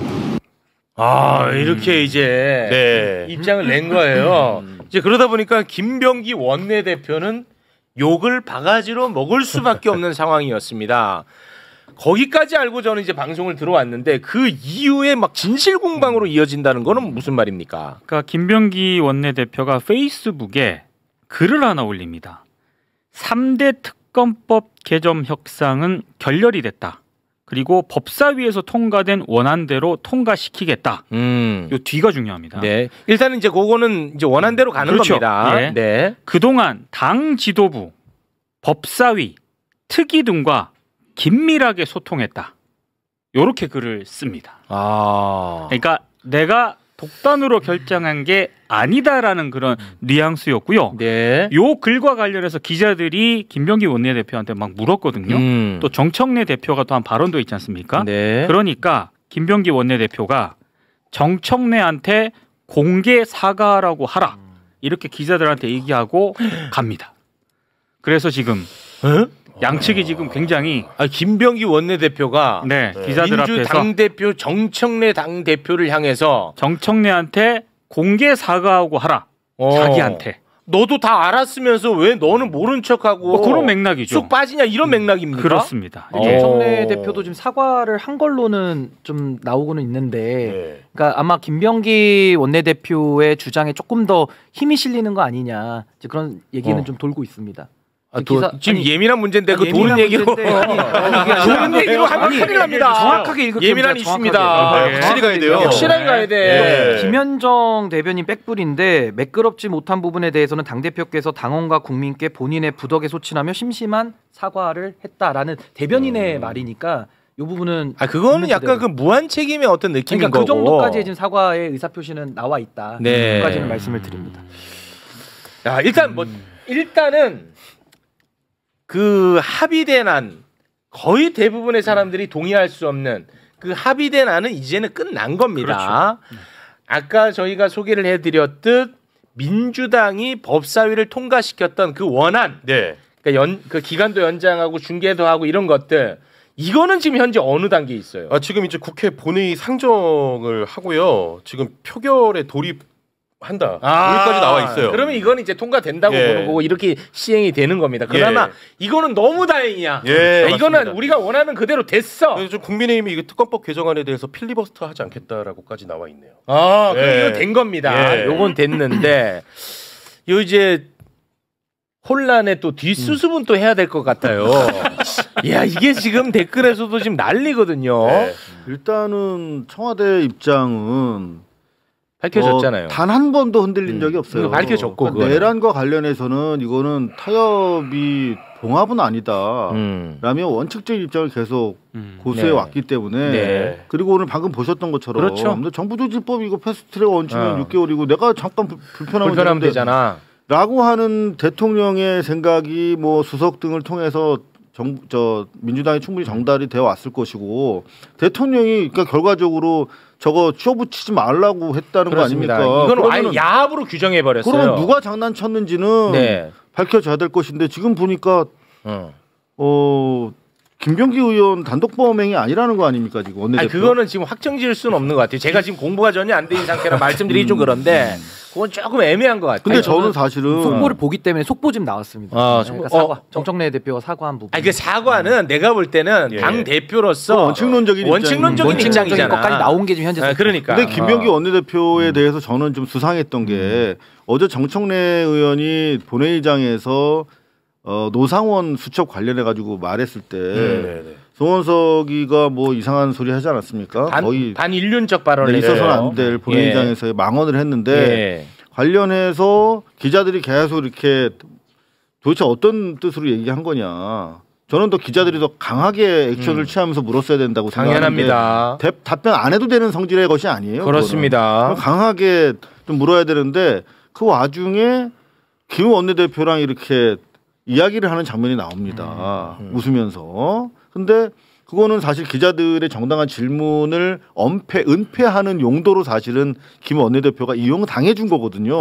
이렇게 이제 입장을 낸 거예요. 이제 그러다 보니까 김병기 원내대표는 욕을 바가지로 먹을 수밖에 없는 상황이었습니다. 거기까지 알고 저는 이제 방송을 들어왔는데 그 이후에 막 진실 공방으로 이어진다는 거는 무슨 말입니까? 그러니까 김병기 원내대표가 페이스북에 글을 하나 올립니다. 3대 특검법 개정 협상은 결렬이 됐다. 그리고 법사위에서 통과된 원안대로 통과시키겠다. 요 뒤가 중요합니다. 네. 일단은 이제 그거는 이제 원안대로 가는 겁니다. 네. 그동안 당 지도부, 법사위, 특위 등과 긴밀하게 소통했다. 요렇게 글을 씁니다. 그러니까 내가 독단으로 결정한 게 아니다라는 그런 뉘앙스였고요. 네. 요 글과 관련해서 기자들이 김병기 원내대표한테 막 물었거든요. 또 정청래 대표가 또 한 발언도 있지 않습니까? 네. 그러니까 김병기 원내대표가 정청래한테 공개 사과라고 하라 이렇게 기자들한테 얘기하고 갑니다. 그래서 지금 양측이 지금 굉장히 김병기 원내대표가 기자들 앞에서 민주당대표 정청래 당대표를 향해서 정청래한테 공개 사과하고 하라. 자기한테. 너도 다 알았으면서 왜 너는 모른 척하고 그런 맥락이죠. 쑥 빠지냐 이런 맥락입니까? 그렇습니다. 정청래 대표도 지금 사과를 한 걸로는 좀 나오고는 있는데, 그러니까 아마 김병기 원내대표의 주장에 조금 더 힘이 실리는 거 아니냐 그런 얘기는 좀 돌고 있습니다. 지금 예민한 문제인데 그 도는 얘기로 도는 얘기로 하면 큰일 납니다. 정확하게 읽을게요. 예민한 이슈입니다. 확실히 가야 돼요. 확실하게 가야 돼. 김현정 대변인 백불인데 매끄럽지 못한 부분에 대해서는 당대표께서 당원과 국민께 본인의 부덕에 소친하며 심심한 사과를 했다라는 대변인의 말이니까 이 부분은 그거는 약간 그 무한 책임의 어떤 느낌인 그러니까 거고 그 정도까지 지금 사과의 의사표시는 나와 있다. 그까지는 말씀을 드립니다. 일단은 그 합의된 안 거의 대부분의 사람들이 동의할 수 없는 그 합의된 안은 이제는 끝난 겁니다. 그렇죠. 아까 저희가 소개를 해드렸듯 민주당이 법사위를 통과시켰던 그 원안, 그러니까 그 기간도 연장하고 중계도 하고 이런 것들, 이거는 지금 현재 어느 단계에 있어요? 지금 이제 국회 본회의 상정을 하고요. 지금 표결에 돌입한다. 여기까지 나와 있어요. 그러면 이건 이제 통과된다고 보는 거고 이렇게 시행이 되는 겁니다. 그러나 이거는 너무 다행이야. 이거는 맞습니다. 우리가 원하는 그대로 됐어. 그래서 국민의힘이 이거 특검법 개정안에 대해서 필리버스터 하지 않겠다라고까지 나와 있네요. 그럼 이거 된 겁니다. 요건 됐는데 요 이제 혼란의 또 뒷수습은 또 해야 될 것 같아요. 야, 이게 지금 댓글에서도 지금 난리거든요. 일단은 청와대 입장은 밝혀졌잖아요. 단 한 번도 흔들린 적이 없어요. 밝혀졌고 그러니까 내란과 관련해서는 이거는 타협이 봉합은 아니다. 라며 원칙적인 입장을 계속 고수해 왔기 때문에 그리고 오늘 방금 보셨던 것처럼 정부 조직법 이거 패스트트랙 원칙은 6개월이고 내가 잠깐 불편하면 되잖아. 라고 하는 대통령의 생각이 뭐 수석 등을 통해서 민주당이 충분히 전달이 되어 왔을 것이고 대통령이 그러니까 결과적으로 저거 쥐어붙이지 말라고 했다는 그렇습니다. 거 아닙니까? 이건 아예 야합으로 규정해 버렸어요. 그러면 누가 장난쳤는지는 밝혀져야 될 것인데 지금 보니까 김병기 의원 단독 범행이 아니라는 거 아닙니까 지금 원내대표? 그거는 지금 확정지을 수는 없는 것 같아요. 제가 지금 공부가 전혀 안 된 상태라 말씀드리기 좀 그런데 그건 조금 애매한 것 같아요. 근데 저는 사실은 속보를 보기 때문에 속보 지금 나왔습니다. 그러니까 사과. 정청래 대표가 사과한 부분. 그 사과는 내가 볼 때는 당 대표로서 원칙론적인 입장이잖아. 것까지 나온 게 지금 현재. 그러니까. 근데 김병기 원내대표에 대해서 저는 좀 수상했던 게 어제 정청래 의원이 본회의장에서 노상원 수첩 관련해 가지고 말했을 때 송원석이가 뭐 이상한 소리 하지 않았습니까? 거의 반인륜적 발언을 있어서는 안 될 본회의장에서 망언을 했는데 관련해서 기자들이 계속 이렇게 도대체 어떤 뜻으로 얘기한 거냐. 저는 더 기자들이 더 강하게 액션을 취하면서 물었어야 된다고 생각하는데 답변 안 해도 되는 성질의 것이 아니에요. 그렇습니다. 강하게 좀 물어야 되는데 그 와중에 김 원내대표랑 이렇게 이야기를 하는 장면이 나옵니다. 웃으면서. 근데 그거는 사실 기자들의 정당한 질문을 은폐하는 용도로 사실은 김 원내대표가 이용 당해준 거거든요.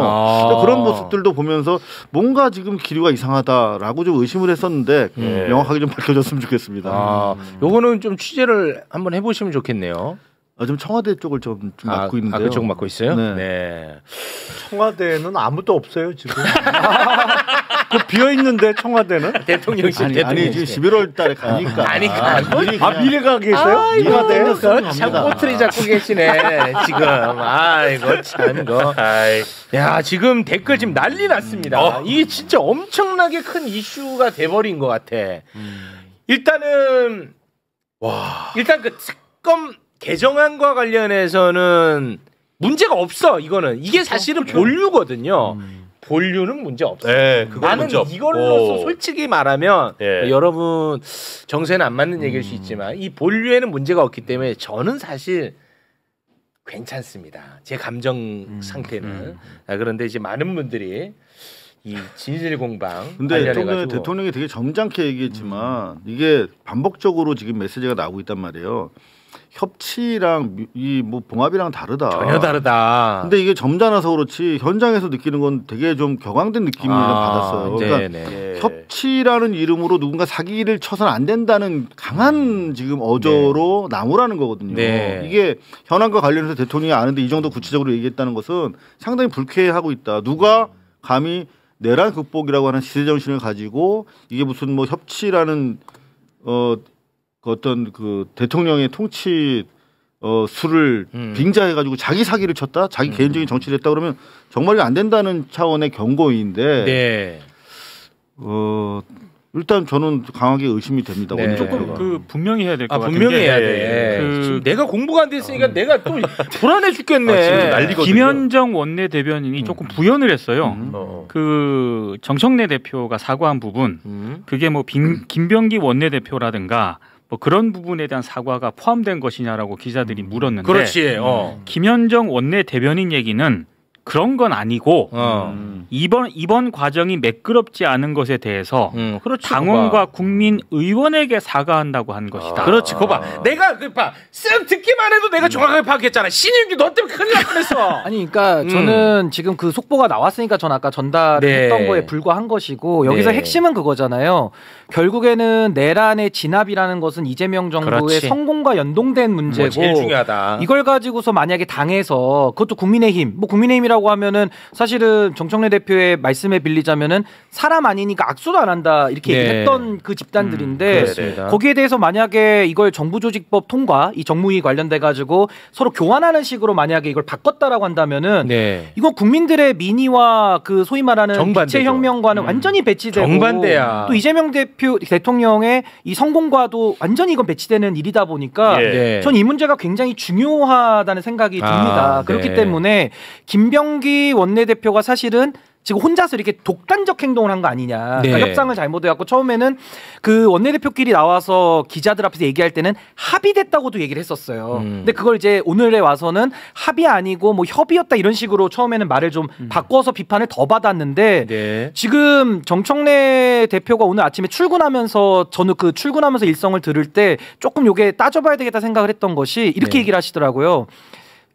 그런 모습들도 보면서 뭔가 지금 기류가 이상하다라고 좀 의심을 했었는데 명확하게 좀 밝혀졌으면 좋겠습니다. 요거는 좀 취재를 한번 해보시면 좋겠네요. 좀 청와대 쪽을 좀 맡고 있는데요. 그쪽 맡고 있어요? 네. 청와대는 아무도 없어요 지금. 비어 있는데 청와대는 대통령실 아니 지금 11월 달에 가니까. 미래 가 계세요? 청와대 참 꼬투리 잡고 계시네 지금. 아이고 참 거. 야 지금 댓글 지금 난리 났습니다. 이게 진짜 엄청나게 큰 이슈가 돼버린 것 같아. 일단은 일단 그 특검 개정안과 관련해서는 문제가 없어. 이거는 이게 사실은 본류거든요. 본류는 문제 없어요. 나는 문제 이걸로서 솔직히 말하면 여러분 정세는 안 맞는 얘기일 수 있지만 이 본류에는 문제가 없기 때문에 저는 사실 괜찮습니다. 제 감정 상태는. 그런데 이제 많은 분들이 이 진실 공방. 근데 좀 전에 대통령이 되게 점잖게 얘기했지만 이게 반복적으로 지금 메시지가 나오고 있단 말이에요. 협치랑 이 뭐 봉합이랑 다르다. 전혀 다르다. 근데 이게 점잖아서 그렇지 현장에서 느끼는 건 되게 좀 격앙된 느낌을 받았어요. 그러니까 협치라는 이름으로 누군가 사기를 쳐서는 안 된다는 강한 지금 어조로 나무라는 거거든요. 이게 현안과 관련해서 대통령이 아는데 이 정도 구체적으로 얘기했다는 것은 상당히 불쾌해하고 있다. 누가 감히 내란 극복이라고 하는 시대 정신을 가지고 이게 무슨 뭐 협치라는 어떤 그 대통령의 통치 수를 빙자해가지고 자기 사기를 쳤다, 자기 개인적인 정치를 했다 그러면 정말 안 된다는 차원의 경고인데, 일단 저는 강하게 의심이 됩니다. 조금 그 분명히 해야 될 것 같은데. 분명히 해야 돼. 내가 공부가 안 됐으니까 내가 또 불안해 죽겠네. 김현정 원내대변인이 조금 부연을 했어요. 그 정청래 대표가 사과한 부분, 그게 뭐 김병기 원내대표라든가 뭐 그런 부분에 대한 사과가 포함된 것이냐라고 기자들이 물었는데, 그렇지. 김현정 원내대변인 얘기는 그런 건 아니고 이번 과정이 매끄럽지 않은 것에 대해서 당원과 국민 의원에게 사과한다고 한 것이다. 그렇지. 그거 봐. 내가 쓱 듣기만 해도 내가 정확하게 파악했잖아. 신인규 너 때문에 큰일 날 뻔했어. 아니 그러니까 저는 지금 그 속보가 나왔으니까 전 아까 전달했던 거에 불과한 것이고 여기서 핵심은 그거잖아요. 결국에는 내란의 진압이라는 것은 이재명 정부의 성공과 연동된 문제고 제일 중요하다. 이걸 가지고서 만약에 당에서 그것도 국민의힘 국민의힘이라고 하면은 사실은 정청래 대표의 말씀에 빌리자면은 사람 아니니까 악수도 안 한다 이렇게 얘기했던 그 집단들인데 거기에 대해서 만약에 이걸 정부조직법 통과 이 정무위 관련돼 가지고 서로 교환하는 식으로 만약에 이걸 바꿨다라고 한다면은 이건 국민들의 민의와 그 소위 말하는 빛의 혁명과는 완전히 배치되고 정반대야. 또 이재명 대통령의 이 성공과도 완전히 이건 배치되는 일이다 보니까 전 이 문제가 굉장히 중요하다는 생각이 듭니다. 그렇기 때문에 김병기 원내대표가 사실은 지금 혼자서 이렇게 독단적 행동을 한 거 아니냐. 그러니까 협상을 잘못해갖고 처음에는 그 원내대표끼리 나와서 기자들 앞에서 얘기할 때는 합의됐다고도 얘기를 했었어요. 근데 그걸 이제 오늘에 와서는 합의 아니고 뭐 협의였다 이런 식으로 처음에는 말을 좀 바꿔서 비판을 더 받았는데 지금 정청래 대표가 오늘 아침에 출근하면서 저는 그 출근하면서 일성을 들을 때 조금 요게 따져봐야 되겠다 생각을 했던 것이 이렇게 얘기를 하시더라고요.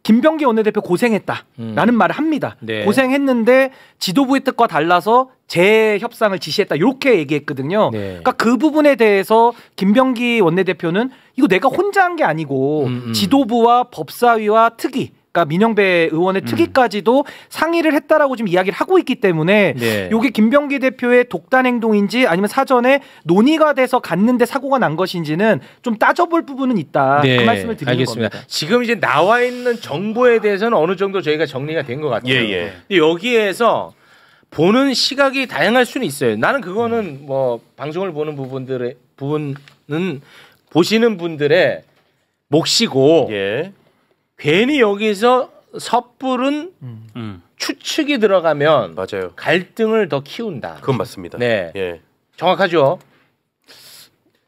김병기 원내대표 고생했다라는 말을 합니다. 고생했는데 지도부의 뜻과 달라서 재협상을 지시했다 이렇게 얘기했거든요. 그러니까 그 부분에 대해서 김병기 원내대표는 이거 내가 혼자 한 게 아니고 지도부와 법사위와 특위 그러니까 민영배 의원의 특위까지도 상의를 했다라고 지금 이야기를 하고 있기 때문에 이게 김병기 대표의 독단 행동인지 아니면 사전에 논의가 돼서 갔는데 사고가 난 것인지는 좀 따져볼 부분은 있다. 그 말씀을 드리는 겁니다. 지금 이제 나와 있는 정보에 대해서는 어느 정도 저희가 정리가 된 것 같아요. 근데 여기에서 보는 시각이 다양할 수는 있어요. 나는 그거는 뭐 방송을 보는 부분은 보시는 분들의 몫이고 괜히 여기서 섣부른 추측이 들어가면 갈등을 더 키운다. 그건 맞습니다. 정확하죠.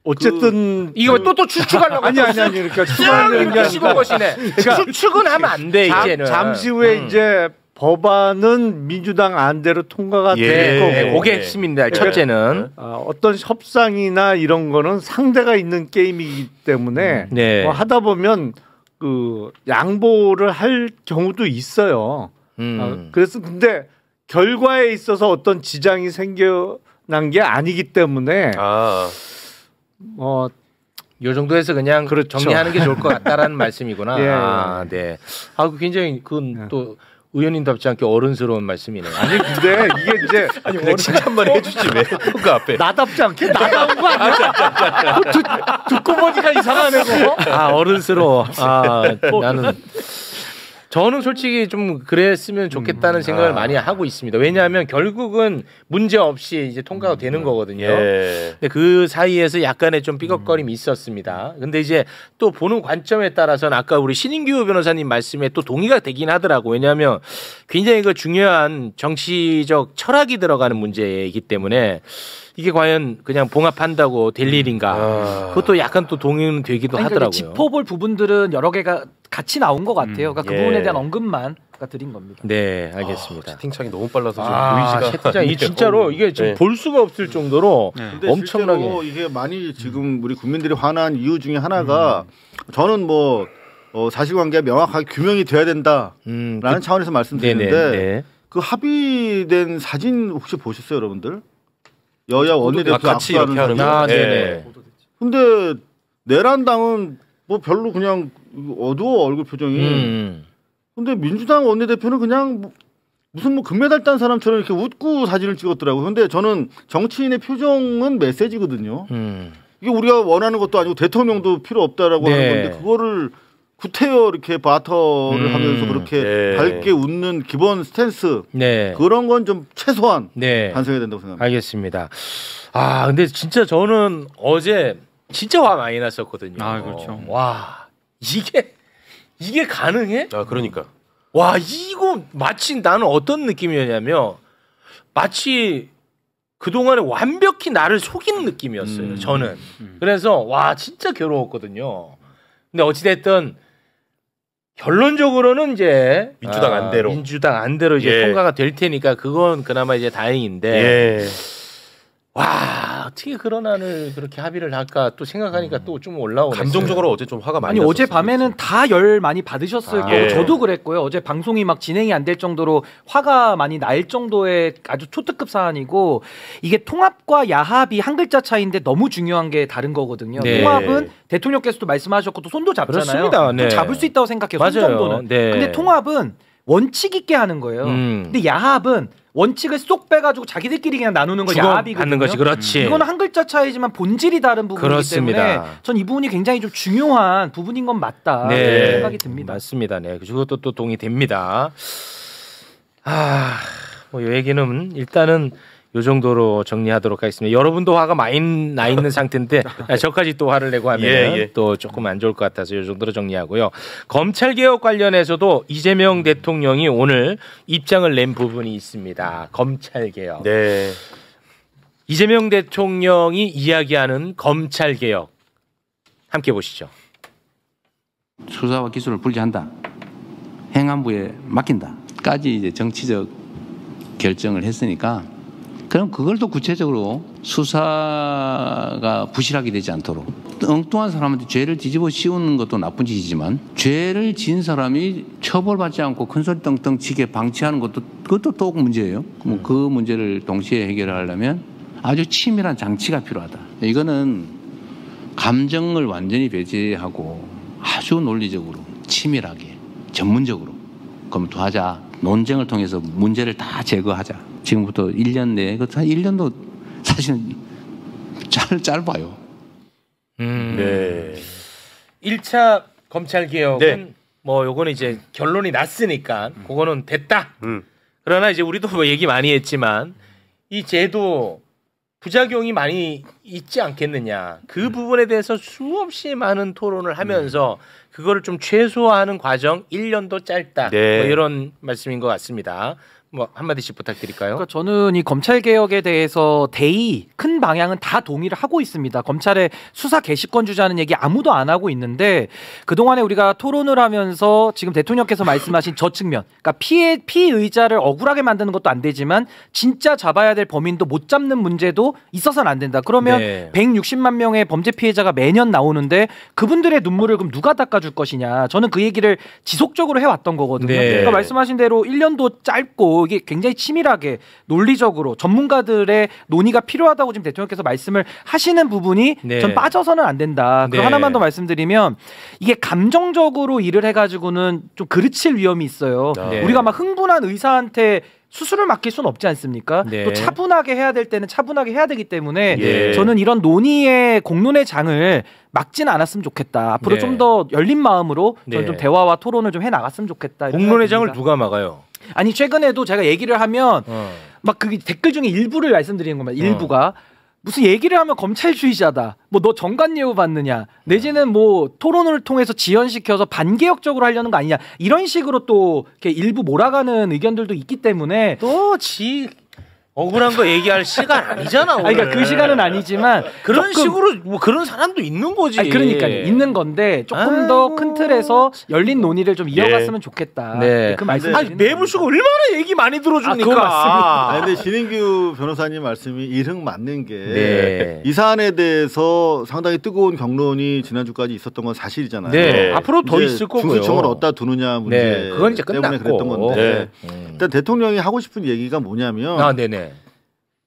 어쨌든 이거 또 추측하려고 아니 그러니까 추측하는 게 아니라 추측은 하면 안 돼. 이제는 잠시 후에 이제 법안은 민주당 안대로 통과가 될 거고 그게 핵심인데 첫째는 어떤 협상이나 이런 거는 상대가 있는 게임이기 때문에 뭐 하다 보면 그 양보를 할 경우도 있어요. 그래서 근데 결과에 있어서 어떤 지장이 생겨난 게 아니기 때문에 이 정도에서 그냥 정리하는 게 좋을 것 같다라는 말씀이구나. 굉장히 그건 또 의원님답지 않게 어른스러운 말씀이네요. 아니 근데 이게 이제 그냥 칭찬만 해주지 왜 그 앞에 나답지 않게 나다운 거 아니야? 듣고 보니까 이상하네 그거. 어른스러워. 나는 저는 솔직히 좀 그랬으면 좋겠다는 생각을 많이 하고 있습니다. 왜냐하면 결국은 문제 없이 이제 통과가 되는 거거든요. 근데 그 사이에서 약간의 좀 삐걱거림이 있었습니다. 근데 이제 또 보는 관점에 따라서는 아까 우리 신인규 변호사님 말씀에 또 동의가 되긴 하더라고. 왜냐하면 굉장히 그 중요한 정치적 철학이 들어가는 문제이기 때문에 이게 과연 그냥 봉합한다고 될 일인가? 그것도 약간 또 동의는 되기도 하더라고요. 짚어볼 부분들은 여러 개가 같이 나온 것 같아요. 그러니까 그 부분에 대한 언급만 드린 겁니다. 네, 알겠습니다. 채팅창이 너무 빨라서 지금 보이지가 채팅창이 진짜로 이게 지금 볼 수가 없을 정도로 엄청나게 이게 많이 지금 우리 국민들이 화난 이유 중에 하나가 저는 뭐 사실관계가 명확하게 규명이 돼야 된다라는 차원에서 말씀드리는데 그 합의된 사진 혹시 보셨어요, 여러분들? 여야 원내대표 같이 이렇게 하는 거. 네네. 근데 내란당은 뭐 별로 그냥 어두워 얼굴 표정이. 근데 민주당 원내대표는 그냥 무슨 뭐 금메달 딴 사람처럼 이렇게 웃고 사진을 찍었더라고요. 근데 저는 정치인의 표정은 메시지거든요. 이게 우리가 원하는 것도 아니고 대통령도 필요 없다라고 하는 건데 그거를 구태여 이렇게 바터를 하면서 그렇게 밝게 웃는 기본 스탠스 그런 건 좀 최소한 반성해야 된다고 생각합니다. 알겠습니다. 아 근데 진짜 저는 어제 진짜 화 많이 났었거든요. 아 그렇죠. 와 이게 가능해? 아 그러니까. 와 이거 마치 나는 어떤 느낌이었냐면 마치 그동안에 완벽히 나를 속인 느낌이었어요. 저는. 그래서 와 진짜 괴로웠거든요. 근데 어찌됐든 결론적으로는 이제 민주당 안대로 이제 통과가 될 테니까 그건 그나마 이제 다행인데 와 어떻게 그런 안을 그렇게 합의를 할까 또 생각하니까 또 좀 올라오네. 감정적으로 어제 좀 화가 많이 났었어요. 어제 밤에는 다 열 많이 받으셨을 거고 저도 그랬고요. 어제 방송이 막 진행이 안 될 정도로 화가 많이 날 정도의 아주 초특급 사안이고 이게 통합과 야합이 한 글자 차이인데 너무 중요한 게 다른 거거든요. 통합은 대통령께서도 말씀하셨고 또 손도 잡잖아요. 또 잡을 수 있다고 생각해요. 손 정도는. 근데 통합은 원칙 있게 하는 거예요. 근데 야합은 원칙을 쏙 빼가지고 자기들끼리 그냥 나누는 거 야합이거든요. 받는 거지, 그렇지. 이거는 한 글자 차이지만 본질이 다른 부분이기 때문에 전 이 부분이 굉장히 좀 중요한 부분인 건 맞다 생각이 듭니다. 맞습니다. 네, 그것도 또 동의됩니다. 뭐 이 얘기는 일단은 요 정도로 정리하도록 하겠습니다. 여러분도 화가 많이 나 있는 상태인데 저까지 또 화를 내고 하면 또 조금 안 좋을 것 같아서 요 정도로 정리하고요. 검찰개혁 관련해서도 이재명 대통령이 오늘 입장을 낸 부분이 있습니다. 검찰개혁. 네. 이재명 대통령이 이야기하는 검찰개혁 함께 보시죠. 수사와 기소를 분리한다. 행안부에 맡긴다까지 이제 정치적 결정을 했으니까 그럼 그걸 또 구체적으로 수사가 부실하게 되지 않도록 엉뚱한 사람한테 죄를 뒤집어 씌우는 것도 나쁜 짓이지만 죄를 지은 사람이 처벌받지 않고 큰소리 떵떵 치게 방치하는 그것도 또 문제예요. 그 문제를 동시에 해결하려면 아주 치밀한 장치가 필요하다. 이거는 감정을 완전히 배제하고 아주 논리적으로 치밀하게 전문적으로 검토하자. 논쟁을 통해서 문제를 다 제거하자. 지금부터 1년 내에, 1년도 사실은 짧아요. 네. 1차 검찰개혁은 뭐 요거는 이제 결론이 났으니까 그거는 됐다. 그러나 이제 우리도 뭐 얘기 많이 했지만 이 제도 부작용이 많이 있지 않겠느냐. 그 부분에 대해서 수없이 많은 토론을 하면서 그거를 좀 최소화하는 과정 1년도 짧다. 뭐 이런 말씀인 것 같습니다. 뭐 한마디씩 부탁드릴까요? 그러니까 저는 이 검찰 개혁에 대해서 대의 큰 방향은 다 동의를 하고 있습니다. 검찰의 수사 개시권 주자는 얘기 아무도 안 하고 있는데 그동안에 우리가 토론을 하면서 지금 대통령께서 말씀하신 저 측면, 그러니까 피의자를 억울하게 만드는 것도 안 되지만 진짜 잡아야 될 범인도 못 잡는 문제도 있어서는 안 된다. 그러면 160만 명의 범죄 피해자가 매년 나오는데 그분들의 눈물을 그럼 누가 닦아줄 것이냐. 저는 그 얘기를 지속적으로 해왔던 거거든요. 그러니까 말씀하신 대로 1년도 짧고 이게 굉장히 치밀하게 논리적으로 전문가들의 논의가 필요하다고 지금 대통령께서 말씀을 하시는 부분이 전 빠져서는 안 된다. 그리고 하나만 더 말씀드리면 이게 감정적으로 일을 해가지고는 좀 그르칠 위험이 있어요. 우리가 막 흥분한 의사한테 수술을 맡길 수는 없지 않습니까? 또 차분하게 해야 될 때는 차분하게 해야 되기 때문에 저는 이런 논의의 공론의 장을 막지는 않았으면 좋겠다. 앞으로 좀 더 열린 마음으로 저는 좀 대화와 토론을 좀 해나갔으면 좋겠다. 공론의 장을 누가 막아요? 아니 최근에도 제가 얘기를 하면 막 그 댓글 중에 일부를 말씀드리는 겁니다. 일부가 무슨 얘기를 하면 검찰주의자다. 뭐 너 정관예우 받느냐. 내지는 뭐 토론을 통해서 지연시켜서 반개혁적으로 하려는 거 아니냐. 이런 식으로 또 이렇게 일부 몰아가는 의견들도 있기 때문에 또 억울한 거 얘기할 시간 아니잖아. 오늘. 아니, 그러니까 그 시간은 아니지만 그런 식으로 뭐 그런 사람도 있는 거지. 아니, 그러니까요. 있는 건데 조금 더 큰 틀에서 열린 논의를 좀 이어갔으면 좋겠다. 네. 그 말씀. 아니, 매불쇼가 얼마나 얘기 많이 들어주니까. 그거 맞습니다. 아니, 근데 신인규 변호사님 말씀이 일흥 맞는 게 이 사안에 대해서 상당히 뜨거운 경론이 지난주까지 있었던 건 사실이잖아요. 네. 앞으로 더 있을 거고요. 중수청을 어디다 두느냐 문제 네. 그건 이제 때문에 끝났고. 그랬던 건데 일단 대통령이 하고 싶은 얘기가 뭐냐면 네네.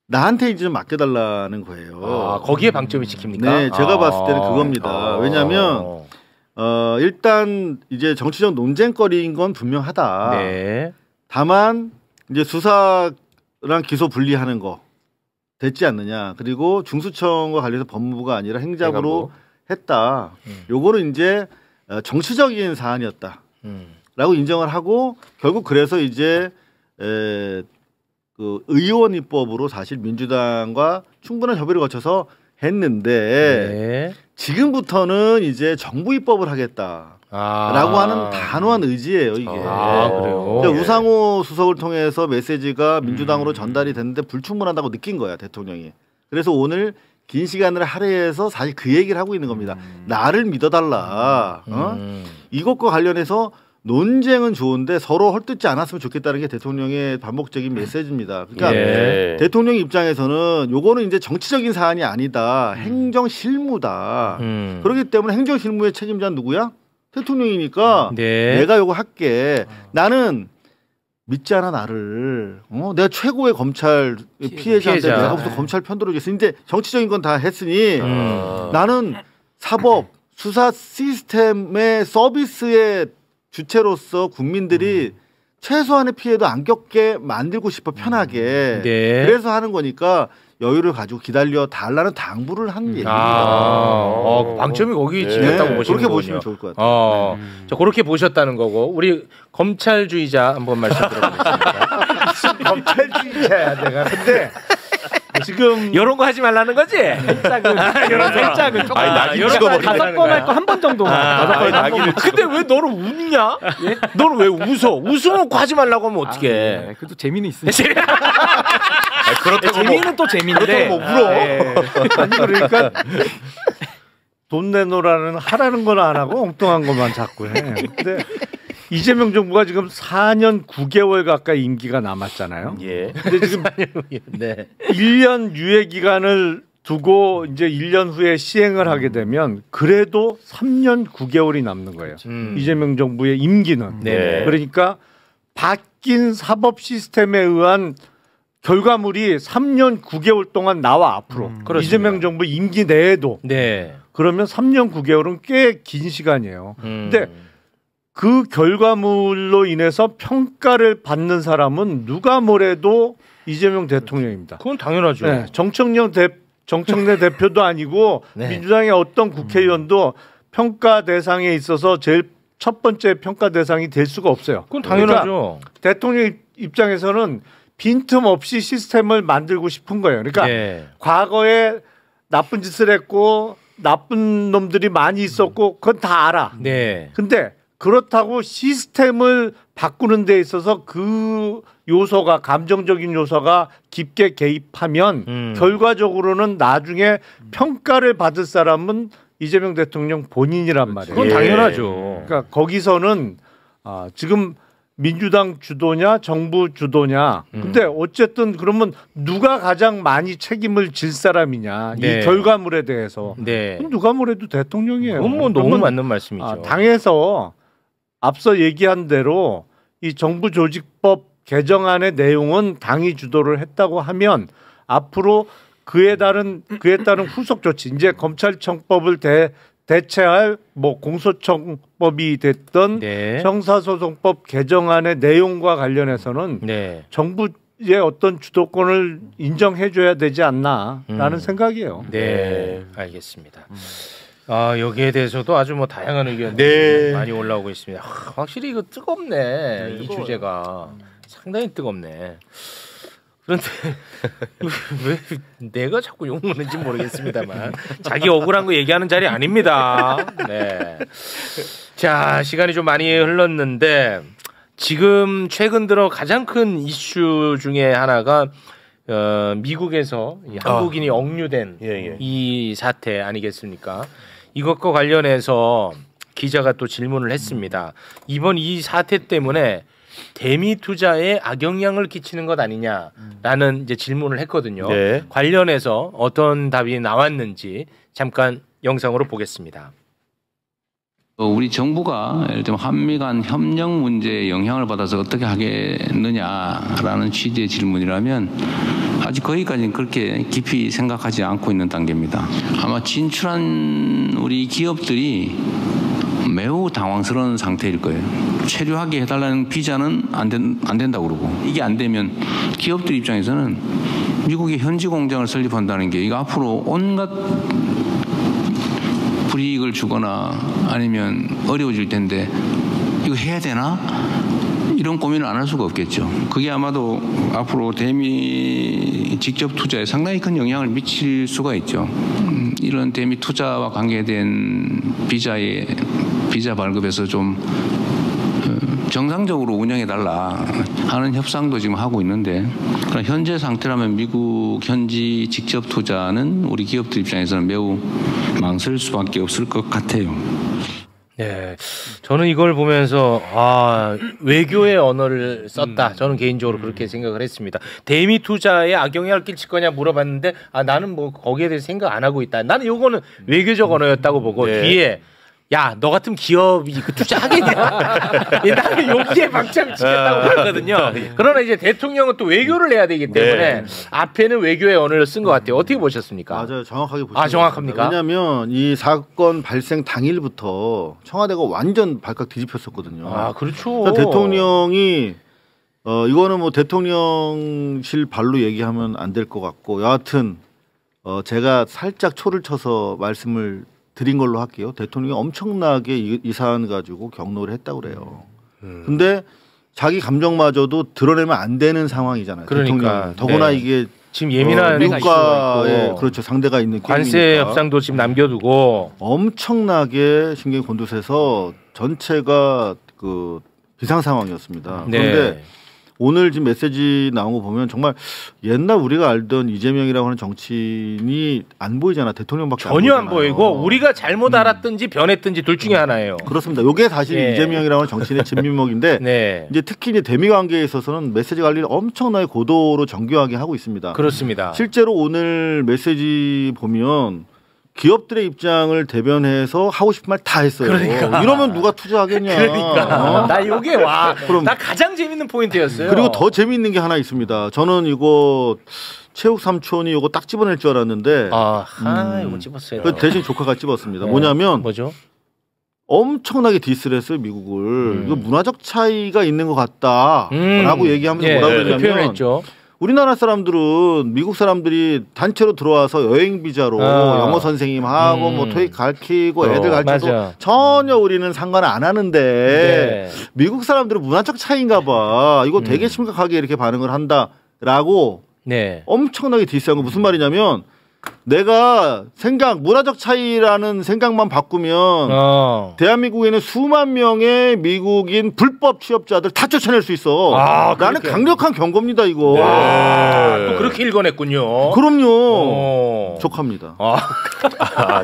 나한테 이제 좀 맡겨달라는 거예요. 거기에 방점이 찍힙니까? 네, 제가 봤을 때는 그겁니다. 왜냐하면 일단 이제 정치적 논쟁거리인 건 분명하다. 네. 다만 이제 수사랑 기소 분리하는 거 됐지 않느냐. 그리고 중수청과 관련해서 법무부가 아니라 행자부로 했다. 요거는 이제 정치적인 사안이었다. 라고 인정을 하고 결국 그래서 이제 그 의원 입법으로 사실 민주당과 충분한 협의를 거쳐서 했는데 지금부터는 이제 정부 입법을 하겠다라고 하는 단호한 의지예요, 이게. 그래요. 우상호 수석을 통해서 메시지가 민주당으로 전달이 됐는데 불충분하다고 느낀 거야, 대통령이. 그래서 오늘 긴 시간을 할애해서 사실 그 얘기를 하고 있는 겁니다. 나를 믿어달라. 이것과 관련해서 논쟁은 좋은데 서로 헐뜯지 않았으면 좋겠다는 게 대통령의 반복적인 메시지입니다. 그러니까 대통령 입장에서는 요거는 이제 정치적인 사안이 아니다. 행정 실무다. 그렇기 때문에 행정 실무의 책임자는 누구야? 대통령이니까 내가 요거 할게. 나는 믿지 않아 나를. 내가 최고의 검찰 피해자인데 내가 무슨 검찰 편 들어주겠어. 이제 정치적인 건 다 했으니 나는 사법 수사 시스템의 서비스의 주체로서 국민들이 최소한의 피해도 안 겪게 만들고 싶어 편하게. 그래서 하는 거니까 여유를 가지고 기다려 달라는 당부를 한 얘기입니다. 방점이 거기 찍혔다고 보시는 거군요. 그렇게 보시면 좋을 것 같아요. 자, 그렇게 보셨다는 거고 우리 검찰주의자 한번 말씀 들어보겠습니다. 검찰주의자야 내가. 근데 지금 이런 거 하지 말라는 거지? 살짝은 조금. 낙인 찍어버리네. 5번 할 거 한 번 정도. 근데 왜 너는 웃냐? 너는 왜 웃어? 웃어놓고 하지 말라고 하면 어떡해? 그래도 재미는 있으니까. 그렇다고 재미는 또 재미인데. 뭐 울어. 아니 그러니까 돈 내놓으라는 하라는 건 안 하고 엉뚱한 것만 자꾸 해. 근데 이재명 정부가 지금 4년 9개월 가까이 임기가 남았잖아요. 근데 지금 1년 유예 기간을 두고 이제 1년 후에 시행을 하게 되면 그래도 3년 9개월이 남는 거예요. 이재명 정부의 임기는. 그러니까 바뀐 사법 시스템에 의한 결과물이 3년 9개월 동안 나와 앞으로. 이재명 정부 임기 내에도. 그러면 3년 9개월은 꽤 긴 시간이에요. 근데 그 결과물로 인해서 평가를 받는 사람은 누가 뭐래도 이재명 대통령입니다. 그건 당연하죠. 정청래 대표도 아니고 민주당의 어떤 국회의원도 평가 대상에 있어서 제일 첫 번째 평가 대상이 될 수가 없어요. 그건 당연하죠. 그러니까 대통령 입장에서는 빈틈없이 시스템을 만들고 싶은 거예요. 그러니까 과거에 나쁜 짓을 했고 나쁜 놈들이 많이 있었고 그건 다 알아. 근데 그렇다고 시스템을 바꾸는 데 있어서 그 요소가 감정적인 요소가 깊게 개입하면 결과적으로는 나중에 평가를 받을 사람은 이재명 대통령 본인이란 말이에요. 그건 당연하죠. 그러니까 거기서는 지금 민주당 주도냐 정부 주도냐. 근데 어쨌든 그러면 누가 가장 많이 책임을 질 사람이냐. 이 결과물에 대해서. 누가 뭐래도 대통령이에요. 그건 뭐 너무 맞는 말씀이죠. 당에서 앞서 얘기한 대로 이 정부 조직법 개정안의 내용은 당이 주도를 했다고 하면 앞으로 그에 따른 후속 조치 이제 검찰청법을 대체할 뭐 공소청법이 됐던 형사소송법 개정안의 내용과 관련해서는 정부의 어떤 주도권을 인정해줘야 되지 않나라는 생각이에요. 알겠습니다. 여기에 대해서도 아주 뭐 다양한 의견이 많이 올라오고 있습니다. 확실히 이거 뜨겁네. 이 주제가 상당히 뜨겁네. 그런데 왜 내가 자꾸 욕 먹는지 모르겠습니다만 자기 억울한 거 얘기하는 자리 아닙니다. 자, 시간이 좀 많이 흘렀는데 지금 최근 들어 가장 큰 이슈 중에 하나가 미국에서 이 한국인이 억류된 이 사태 아니겠습니까? 이것과 관련해서 기자가 또 질문을 했습니다. 이번 이 사태 때문에 대미 투자에 악영향을 끼치는 것 아니냐라는 이제 질문을 했거든요. 네. 관련해서 어떤 답이 나왔는지 잠깐 영상으로 보겠습니다. 우리 정부가 예를 들면 한미 간 협력 문제에 영향을 받아서 어떻게 하겠느냐라는 취지의 질문이라면 아직 거기까지는 그렇게 깊이 생각하지 않고 있는 단계입니다. 아마 진출한 우리 기업들이 매우 당황스러운 상태일 거예요. 체류하게 해달라는 비자는 안 된다고 그러고 이게 안 되면 기업들 입장에서는 미국의 현지 공장을 설립한다는 게 이거 앞으로 온갖 불이익을 주거나 아니면 어려워질 텐데 이거 해야 되나? 이런 고민을 안 할 수가 없겠죠. 그게 아마도 앞으로 대미 직접 투자에 상당히 큰 영향을 미칠 수가 있죠. 이런 대미 투자와 관계된 비자 발급에서 좀 정상적으로 운영해달라 하는 협상도 지금 하고 있는데 현재 상태라면 미국 현지 직접 투자는 우리 기업들 입장에서는 매우 망설 수밖에 없을 것 같아요. 네, 저는 이걸 보면서 외교의 언어를 썼다. 저는 개인적으로 그렇게 생각을 했습니다. 대미 투자에 악영향을 끼칠 거냐 물어봤는데 나는 뭐 거기에 대해서 생각 안 하고 있다. 나는 요거는 외교적 언어였다고 보고 뒤에 야, 너 같은 기업이 그 투자하겠냐? 나는 여기에 방점을 치겠다고 봤거든요. 그러나 이제 대통령은 또 외교를 해야 되기 때문에 앞에는 외교의 언어를 쓴 것 같아요. 어떻게 보셨습니까? 맞아요. 정확하게 보셨습니다. 정확합니까? 왜냐하면 이 사건 발생 당일부터 청와대가 완전 발칵 뒤집혔었거든요. 그렇죠. 그러니까 대통령이 이거는 뭐 대통령실 발로 얘기하면 안 될 것 같고 여하튼 제가 살짝 초를 쳐서 말씀을 드린 걸로 할게요. 대통령이 엄청나게 이 사안 가지고 경로를 했다고 그래요. 근데 자기 감정마저도 드러내면 안 되는 상황이잖아요. 그러니까 더구나 이게 지금 예민한 미국과의 그렇죠 상대가 있는 관세 게임이니까. 협상도 지금 남겨두고 엄청나게 신경이 곤두서서 전체가 그 비상 상황이었습니다. 그런데 오늘 지금 메시지 나온 거 보면 정말 옛날 우리가 알던 이재명이라고 하는 정치인이 안 보이잖아. 대통령밖에 전혀 안 보이고 우리가 잘못 알았든지 변했든지 둘 중에 하나예요. 그렇습니다. 이게 사실 이재명이라고 하는 정치인의 진면목인데 이제 특히 이제 대미 관계에 있어서는 메시지 관리를 엄청나게 고도로 정교하게 하고 있습니다. 그렇습니다. 실제로 오늘 메시지 보면 기업들의 입장을 대변해서 하고 싶은 말 다 했어요. 그러니까. 이러면 누가 투자하겠냐. 그러니까. 나 요게 나 가장 재밌는 포인트였어요. 그리고 더 재미있는 게 하나 있습니다. 저는 이거 최욱 삼촌이 이거 딱 집어낼 줄 알았는데 이거 집었어요. 대신 조카가 집었습니다. 뭐냐면 뭐죠? 엄청나게 디스를 했어요. 미국을. 이거 문화적 차이가 있는 것 같다라고 얘기하면서 뭐라고 했냐면 우리나라 사람들은 미국 사람들이 단체로 들어와서 여행 비자로 영어 선생님 하고 뭐 토익 가르치고 애들 가르쳐도 전혀 우리는 상관 안 하는데 미국 사람들은 문화적 차이인가 봐. 이거 되게 심각하게 이렇게 반응을 한다라고 엄청나게 디스한 거 무슨 말이냐면 내가 문화적 차이라는 생각만 바꾸면 대한민국에는 수만 명의 미국인 불법 취업자들 다 쫓아낼 수 있어. 나는 강력한 경고입니다 이거. 또 그렇게 읽어냈군요. 그럼요. 조카입니다.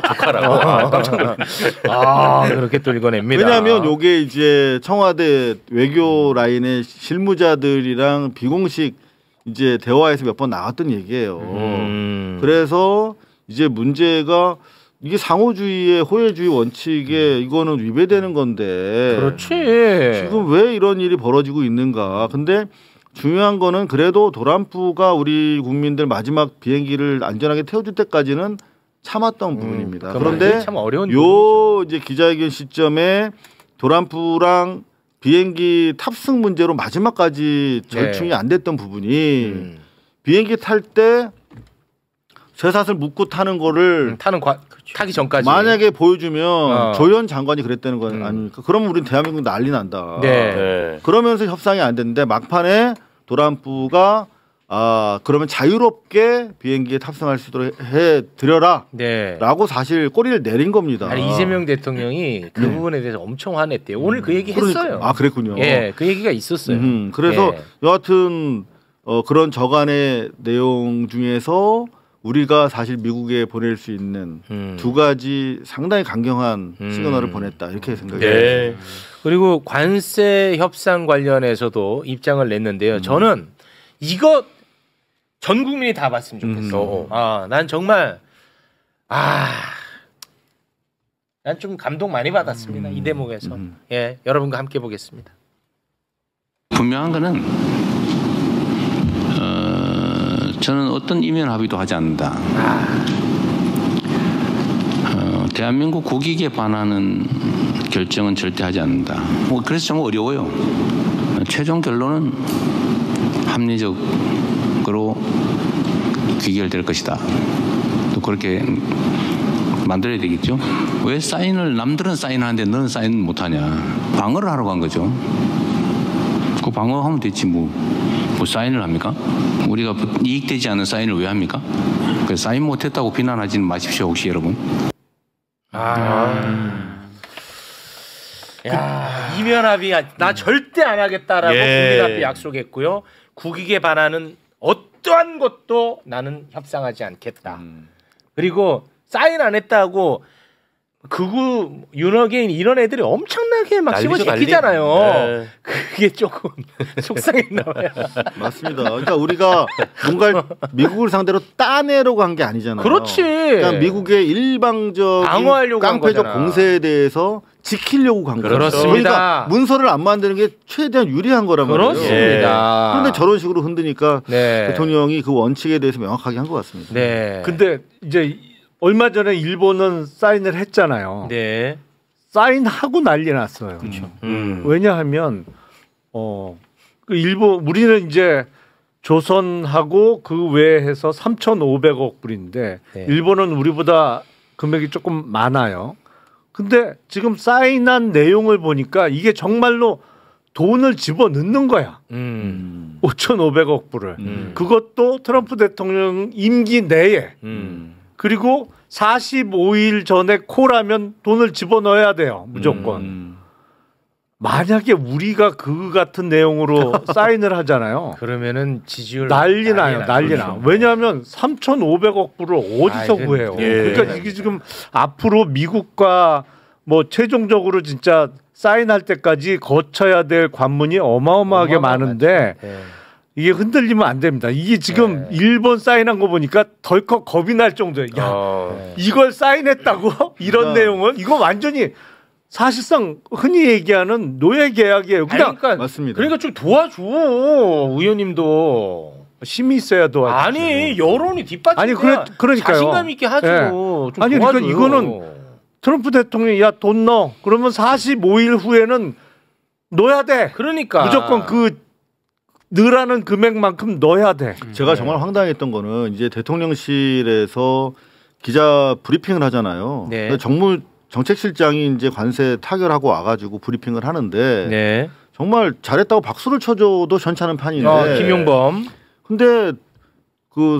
조카라고. 깜짝 놀랐네. 그렇게 또 읽어냅니다. 왜냐하면 이게 이제 청와대 외교 라인의 실무자들이랑 비공식 이제 대화에서 몇 번 나왔던 얘기예요. 그래서 이제 문제가 이게 상호주의의 호혜주의 원칙에 이거는 위배되는 건데. 그렇지. 지금 왜 이런 일이 벌어지고 있는가. 근데 중요한 거는 그래도 도란프가 우리 국민들 마지막 비행기를 안전하게 태워줄 때까지는 참았던 부분입니다. 그런데 참 어려운 이제 기자회견 시점에 도란프랑 비행기 탑승 문제로 마지막까지 절충이 안 됐던 부분이 비행기 탈 때 쇠사슬 묶고 타는 거를 타기 전까지 만약에 보여주면 조현 장관이 그랬다는 건 아닙니까? 그러면 우리는 대한민국 난리 난다. 그러면서 협상이 안 됐는데 막판에 도란프가 그러면 자유롭게 비행기에 탑승할 수 있도록 해드려라 라고 사실 꼬리를 내린 겁니다. 이재명 대통령이 그 부분에 대해서 엄청 화냈대요. 오늘 그 얘기 했어요. 그랬군요. 그 얘기가 있었어요. 그래서 여하튼 그런 저간의 내용 중에서 우리가 사실 미국에 보낼 수 있는 두 가지 상당히 강경한 시그널을 보냈다 이렇게 생각해요. 네. 그리고 관세 협상 관련해서도 입장을 냈는데요. 저는 이거 전 국민이 다 봤으면 좋겠어. 난 정말 난 좀 감동 많이 받았습니다. 이 대목에서. 예, 여러분과 함께 보겠습니다. 분명한 거는 저는 어떤 이면 합의도 하지 않는다. 대한민국 국익에 반하는 결정은 절대 하지 않는다. 그래서 좀 어려워요. 최종 결론은 합리적으로 귀결될 것이다. 또 그렇게 만들어야 되겠죠. 왜 사인을 남들은 사인하는데 너는 사인 못하냐. 방어를 하러 간 거죠. 그 방어하면 됐지 뭐 사인을 합니까? 우리가 이익되지 않은 사인을 왜 합니까? 사인 못했다고 비난하지는 마십시오 혹시 여러분. 이면 합의 나 절대 안 하겠다라고 국민 앞에 약속했고요. 국익에 반하는 어떠한 것도 나는 협상하지 않겠다. 그리고 사인 안 했다고 극우 윤어게인 이런 애들이 엄청나게 막 씹어 제끼잖아요. 네. 그게 조금 속상했나 봐요. 맞습니다. 그러니까 우리가 뭔가 미국을 상대로 따내려고 한 게 아니잖아요. 그렇지. 그러니까 미국의 일방적인 깡패적 공세에 대해서 지키려고 간 거죠. 그렇습니다. 그러니까 문서를 안 만드는 게 최대한 유리한 거란 말이에요. 그렇습니다. 그런데 저런 식으로 흔드니까 대통령이 그 원칙에 대해서 명확하게 한 것 같습니다. 네. 근데 이제 얼마 전에 일본은 사인을 했잖아요. 네. 사인하고 난리 났어요. 그렇죠. 왜냐하면 그 일본 우리는 이제 조선하고 그 외에 해서 3,500억 불인데 일본은 우리보다 금액이 조금 많아요. 근데 지금 사인한 내용을 보니까 이게 정말로 돈을 집어넣는 거야. 5,500억 불을. 그것도 트럼프 대통령 임기 내에. 그리고 45일 전에 콜하면 돈을 집어넣어야 돼요. 무조건. 만약에 우리가 그 같은 내용으로 사인을 하잖아요. 그러면은 지지율 난리 나요. 왜냐하면 3,500억 불을 어디서 구해요. 그러니까 이게 지금 앞으로 미국과 뭐 최종적으로 진짜 사인할 때까지 거쳐야 될 관문이 어마어마하게 많은데 이게 흔들리면 안 됩니다. 이게 지금 일본 사인한 거 보니까 덜컥 겁이 날 정도예요. 이걸 사인했다고? 이런 내용은 이거 완전히 사실상 흔히 얘기하는 노예 계약이에요. 그러니까 맞습니다. 그러니까 좀 도와줘 의원님도. 힘이 있어야 도와줘. 아니 여론이 뒷받침이야. 그러니까요. 자신감 있게 하죠. 좀 아니 도와줘요. 그러니까 이거는 트럼프 대통령이 야 돈 넣어. 그러면 45일 후에는 넣어야 돼. 그러니까 무조건 그 넣으라는 금액만큼 넣어야 돼. 제가 정말 황당했던 거는 이제 대통령실에서 기자 브리핑을 하잖아요. 정무 정책실장이 이제 관세 타결하고 와가지고 브리핑을 하는데 정말 잘했다고 박수를 쳐줘도 괜찮은 판인데 김용범. 근데 그